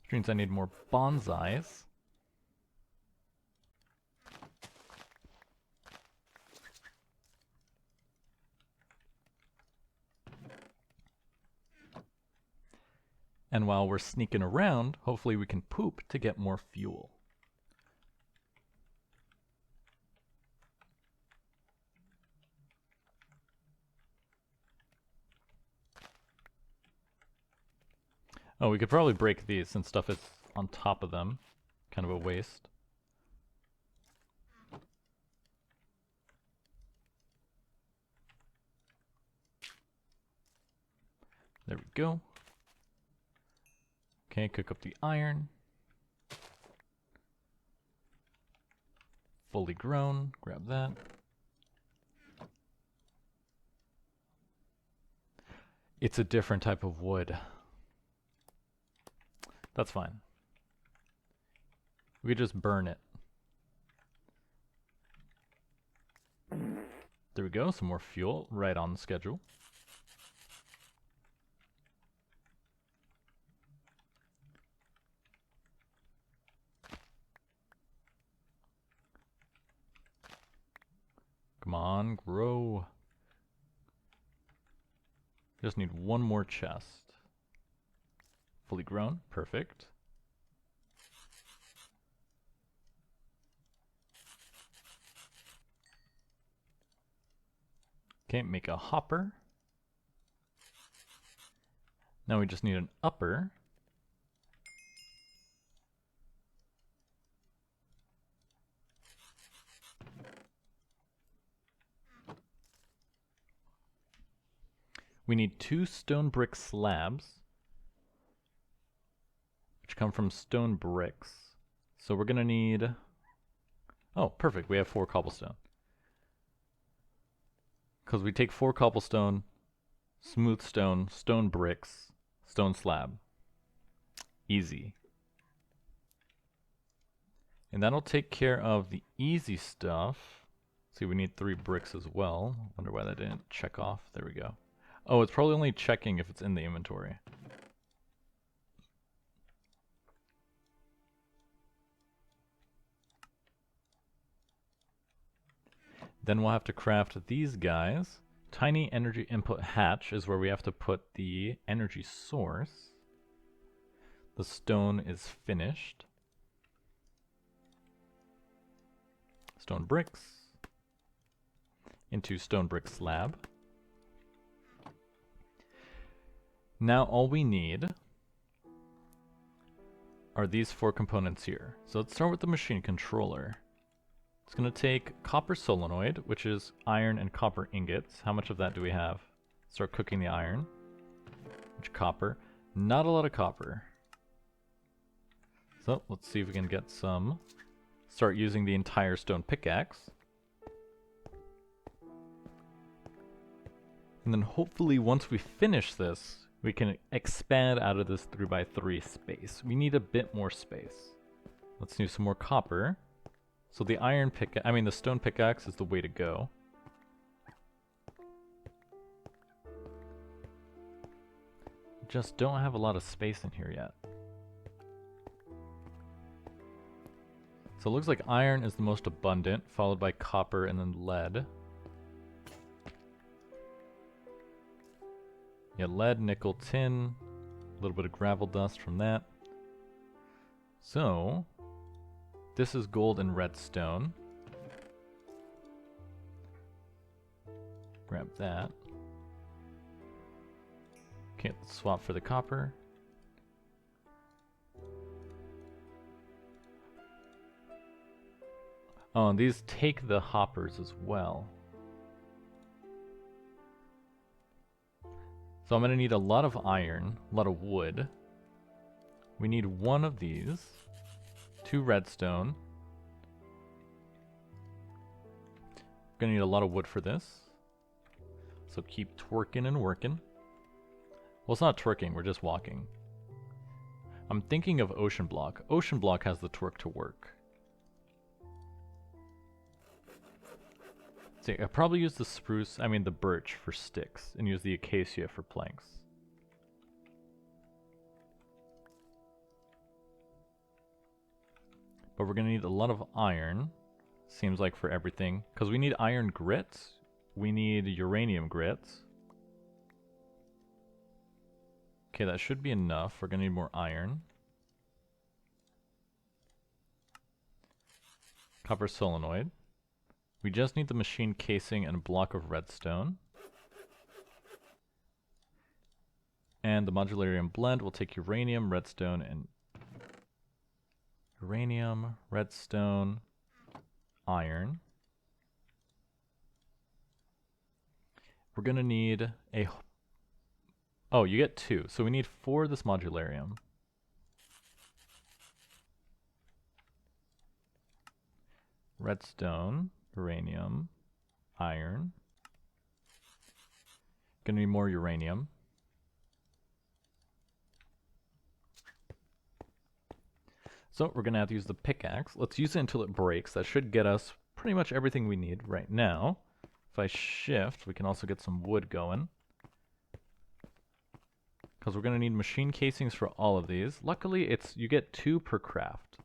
Which means I need more bonsais. And while we're sneaking around, hopefully we can poop to get more fuel. Oh, we could probably break these since stuff is on top of them. Kind of a waste. There we go. Okay, cook up the iron. Fully grown, grab that. It's a different type of wood. That's fine. We could just burn it. There we go, some more fuel, right on the schedule. Come on, grow. Just need one more chest. Fully grown, perfect. Okay, make a hopper. Now we just need an upper. We need 2 stone brick slabs, which come from stone bricks. So we're gonna need, oh, perfect, we have 4 cobblestone. Because we take 4 cobblestone, smooth stone, stone bricks, stone slab. Easy. And that'll take care of the easy stuff. See, we need 3 bricks as well. Wonder why that didn't check off. There we go. Oh, it's probably only checking if it's in the inventory. Then we'll have to craft these guys. Tiny energy input hatch is where we have to put the energy source. The stone is finished. Stone bricks into stone brick slab. Now all we need are these 4 components here. So let's start with the machine controller. It's going to take copper solenoid, which is iron and copper ingots. How much of that do we have? Start cooking the iron. Which copper? Not a lot of copper. So let's see if we can get some. Start using the entire stone pickaxe. And then hopefully once we finish this, we can expand out of this 3x3 space. We need a bit more space. Let's do some more copper. So the the stone pickaxe is the way to go. Just don't have a lot of space in here yet. So it looks like iron is the most abundant, followed by copper and then lead. Yeah, lead, nickel, tin, a little bit of gravel dust from that. So, this is gold and redstone. Grab that. Okay, let's swap for the copper. Oh, and these take the hoppers as well. So I'm going to need a lot of iron, a lot of wood. We need one of these, 2 redstone. We're going to need a lot of wood for this. So keep twerking and working. Well, it's not twerking, we're just walking. I'm thinking of ocean block. Ocean block has the twerk to work. See, I'll probably use the spruce, the birch for sticks, and use the acacia for planks. But we're going to need a lot of iron, seems like, for everything. Because we need iron grits, we need uranium grits. Okay, that should be enough. We're going to need more iron. Copper solenoid. We just need the machine casing and a block of redstone. And the modularium blend will take uranium, redstone, and uranium, redstone, iron. We're going to need a... Oh, you get 2. So we need 4 of this modularium. Redstone, uranium, iron. Gonna need more uranium. So we're gonna have to use the pickaxe. Let's use it until it breaks. That should get us pretty much everything we need right now. If I shift, we can also get some wood going. Because we're gonna need machine casings for all of these. Luckily, you get 2 per craft.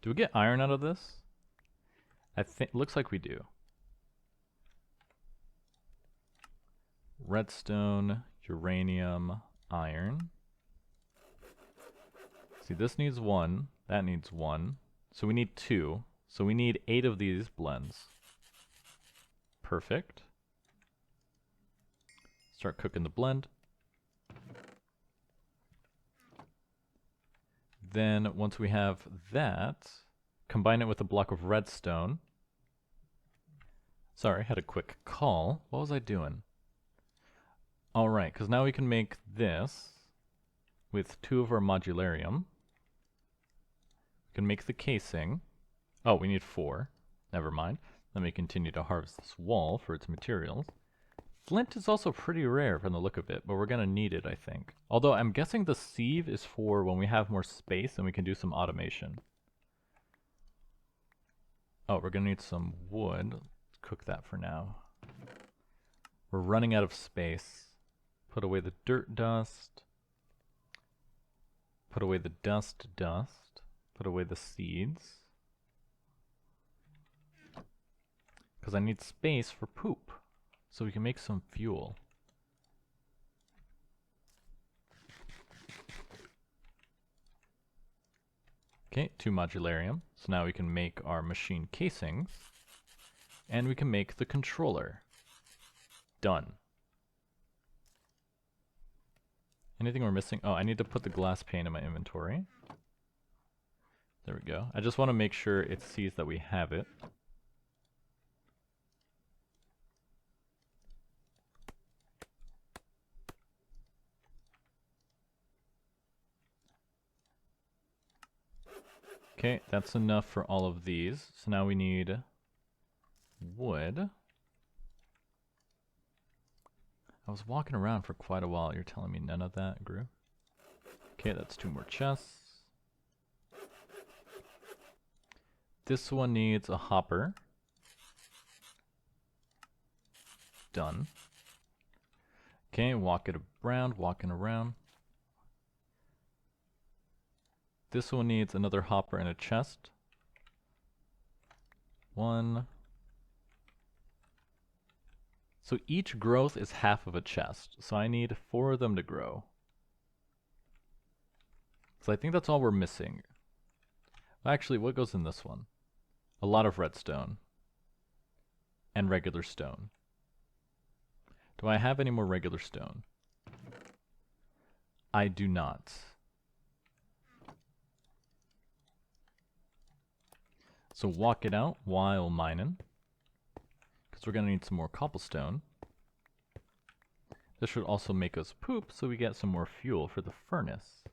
Do we get iron out of this? I think looks like we do. Redstone, uranium, iron. See, this needs 1, that needs 1. So we need 2. So we need 8 of these blends. Perfect. Start cooking the blend. Then once we have that, combine it with a block of redstone. Sorry, had a quick call. What was I doing? Alright, because now we can make this with 2 of our modularium. We can make the casing. Oh, we need 4. Never mind. Let me continue to harvest this wall for its materials. Flint is also pretty rare from the look of it, but we're going to need it, I think. Although I'm guessing the sieve is for when we have more space and we can do some automation. Oh, we're going to need some wood. Let's cook that for now. We're running out of space. Put away the dirt dust. Put away the dust. Put away the seeds. Because I need space for poop. So we can make some fuel. Okay, 2 modularium. So now we can make our machine casings. And we can make the controller. Done. Anything we're missing? Oh, I need to put the glass pane in my inventory. There we go. I just want to make sure it sees that we have it. Okay, that's enough for all of these. So now we need wood. I was walking around for quite a while. You're telling me none of that grew? Okay, that's 2 more chests. This one needs a hopper. Done. Okay, walking around. This one needs another hopper and a chest. 1. So each growth is half of a chest. So I need 4 of them to grow. So I think that's all we're missing. Actually, what goes in this one? A lot of redstone. And regular stone. Do I have any more regular stone? I do not. So walk it out while mining. Because we're going to need some more cobblestone. This should also make us poop so we get some more fuel for the furnace.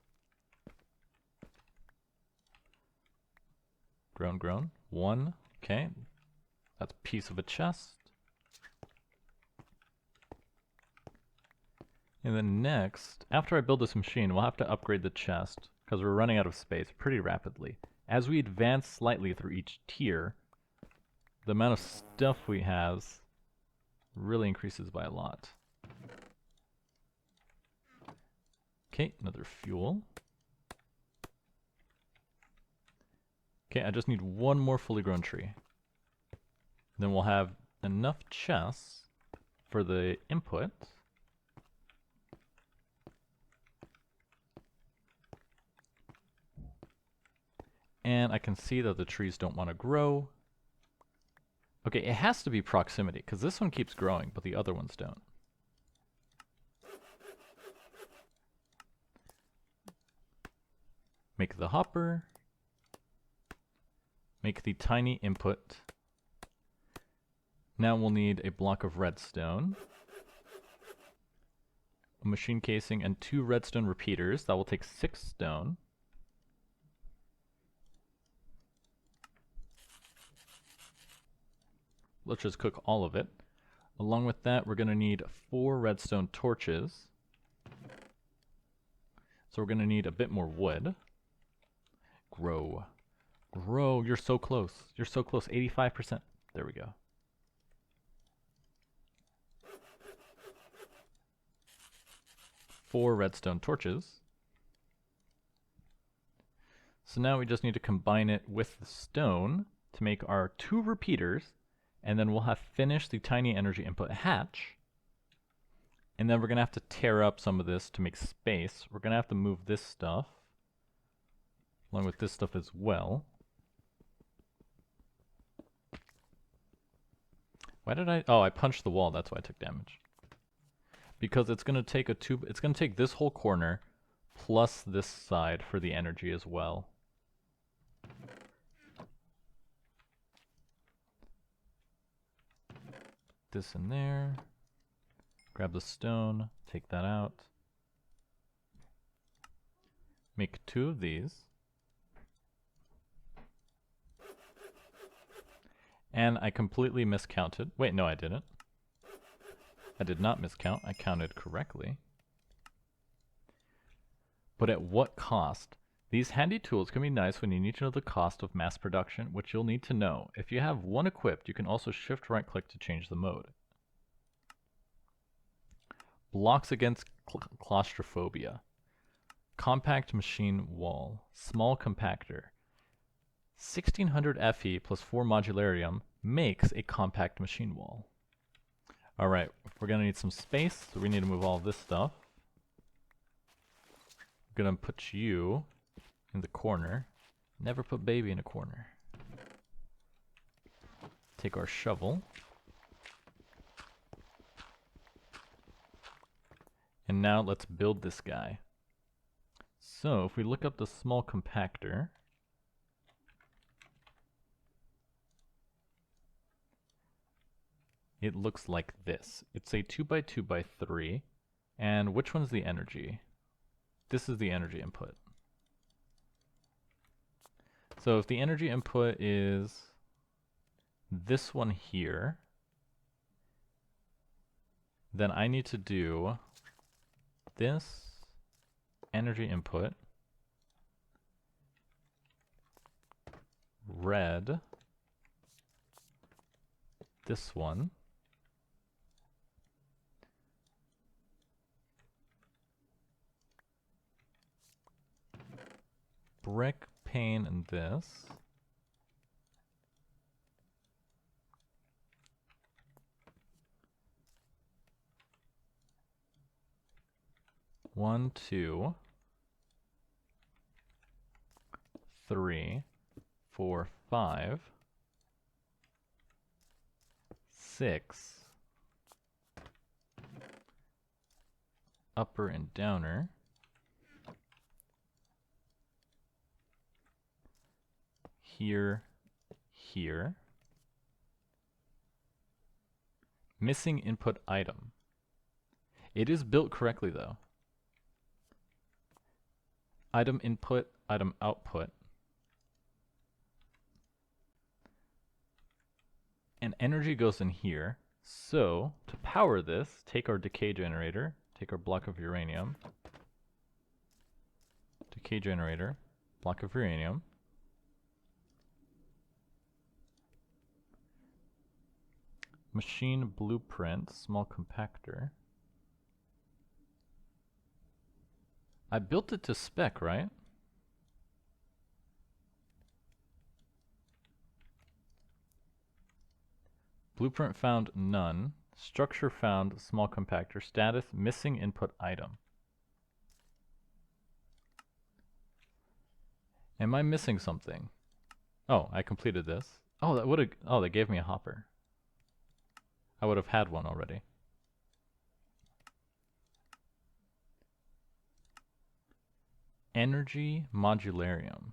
Grown. 1. Okay. That's a piece of a chest. And then next, after I build this machine, we'll have to upgrade the chest because we're running out of space pretty rapidly. As we advance slightly through each tier, the amount of stuff we have really increases by a lot. Okay, another fuel. Okay, I just need one more fully grown tree. Then we'll have enough chests for the input. And I can see that the trees don't want to grow. Okay, it has to be proximity, because this one keeps growing, but the other ones don't. Make the hopper. Make the tiny input. Now we'll need a block of redstone, a machine casing, and 2 redstone repeaters. That will take 6 stone. Let's just cook all of it. Along with that, we're going to need 4 redstone torches. So we're going to need a bit more wood. Grow. Grow. You're so close. You're so close. 85%. There we go. Four redstone torches. So now we just need to combine it with the stone to make our 2 repeaters, and then we'll have finished the tiny energy input hatch. And then we're going to have to tear up some of this to make space. We're going to have to move this stuff along with this stuff as well. Why did I? Oh, I punched the wall. That's why I took damage. Because it's going to take it's going to take this whole corner plus this side for the energy as well. This in there. Grab the stone, take that out. Make 2 of these. And I completely miscounted. Wait, no, I didn't. I did not miscount. I counted correctly. But at what cost? These handy tools can be nice when you need to know the cost of mass production, which you'll need to know. If you have one equipped, you can also shift right-click to change the mode. Blocks against claustrophobia. Compact machine wall. Small compactor. 1600 Fe plus 4 modularium makes a compact machine wall. Alright, we're going to need some space, so we need to move all this stuff. I'm going to put you in the corner. Never put baby in a corner. Take our shovel. And now let's build this guy. So if we look up the small compactor, it looks like this. It's a 2x2x3. And which one's the energy? This is the energy input. So if the energy input is this one here, then I need to do this energy input, red, this one, brick, pane, and this. One, two. 3, 4, 5, 6, upper and downer, here, here, missing input item. It is built correctly though. Item input, item output. And energy goes in here. So, to power this, take our decay generator, take our block of uranium, decay generator, block of uranium, machine blueprint, small compactor. I built it to spec, right? Blueprint found, none. Structure found, small compactor. Status, missing input item. Am I missing something? Oh, I completed this. Oh, that would've, oh, they gave me a hopper. I would have had one already. Energy modularium.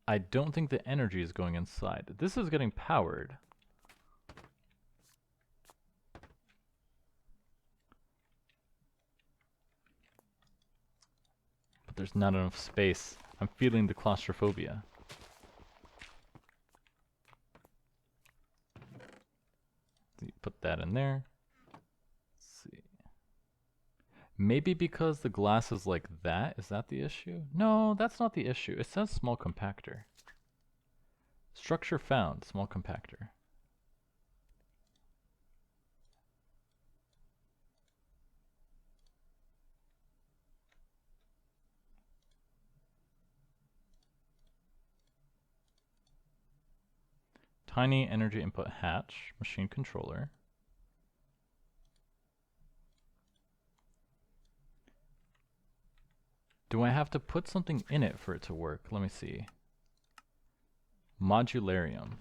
I don't think the energy is going inside. This is getting powered. But there's not enough space. I'm feeling the claustrophobia. Put that in there. Let's see. Maybe because the glass is like that? Is that the issue? No, that's not the issue. It says small compactor. Structure found, small compactor. Tiny energy input hatch, machine controller. Do I have to put something in it for it to work? Let me see. Modularium.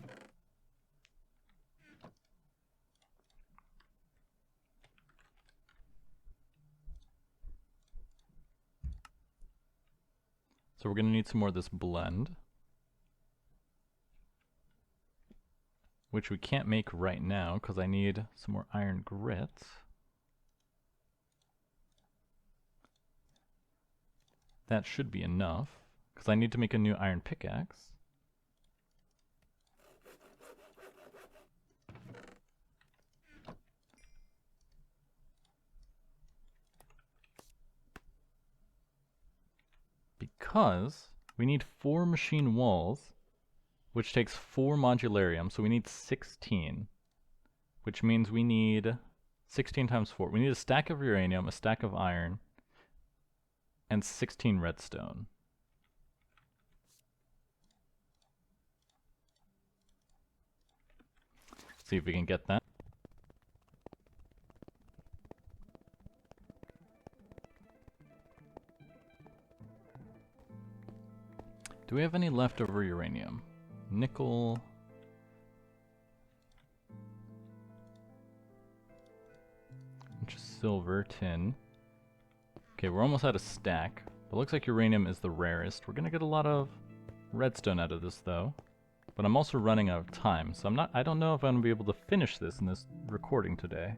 So we're going to need some more of this blend, which we can't make right now because I need some more iron grit. That should be enough, because I need to make a new iron pickaxe. Because we need 4 machine walls, which takes 4 modularium, so we need 16, which means we need 16 times 4. We need a stack of uranium, a stack of iron, and 16 redstone. See if we can get that. Do we have any leftover uranium? Nickel. Which is silver, tin. Okay, we're almost out of stack. It looks like uranium is the rarest. We're gonna get a lot of redstone out of this though. But I'm also running out of time, so I don't know if I'm gonna be able to finish this in this recording today.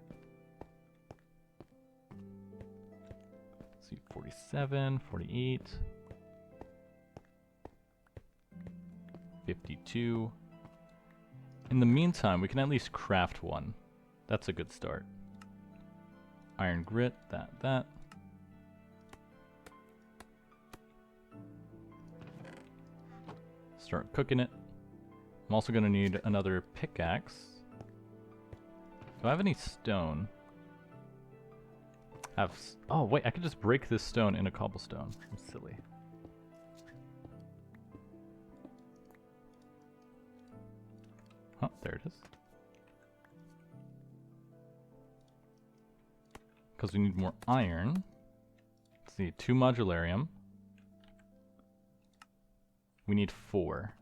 Let's see, 47, 48. 52. In the meantime, we can at least craft one. That's a good start. Iron grit, that. Start cooking it. I'm also going to need another pickaxe. Do I have any stone? Oh wait, I could just break this stone into cobblestone. I'm silly. Oh, there it is. Because we need more iron. see, 2 modularium. We need 4.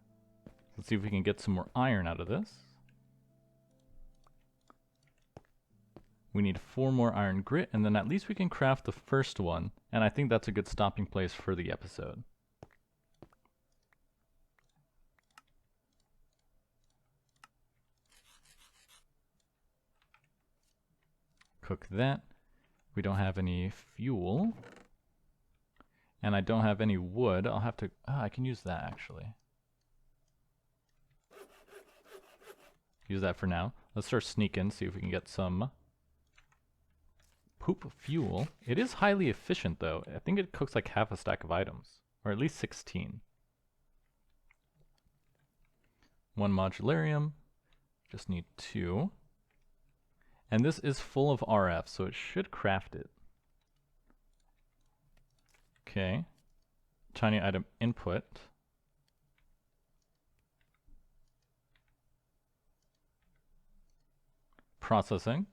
Let's see if we can get some more iron out of this. We need 4 more iron grit, and then at least we can craft the first one, and I think that's a good stopping place for the episode. Cook that. We don't have any fuel. And I don't have any wood. I'll have to... I can use that, actually. Use that for now. Let's start sneaking, see if we can get some poop fuel. It is highly efficient, though. I think it cooks like half a stack of items. Or at least 16. 1 modularium. Just need 2. And this is full of RF, so it should craft it. Okay. Tiny item input. Processing.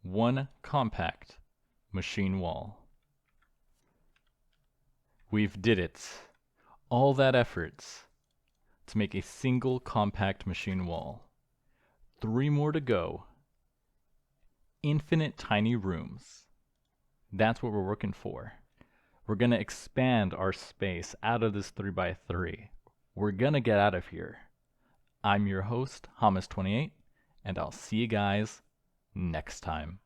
1 compact machine wall. We've did it. All that effort to make a single compact machine wall. 3 more to go. Infinite tiny rooms. That's what we're working for. We're gonna expand our space out of this 3x3. We're gonna get out of here. I'm your host, Hamas28, and I'll see you guys next time.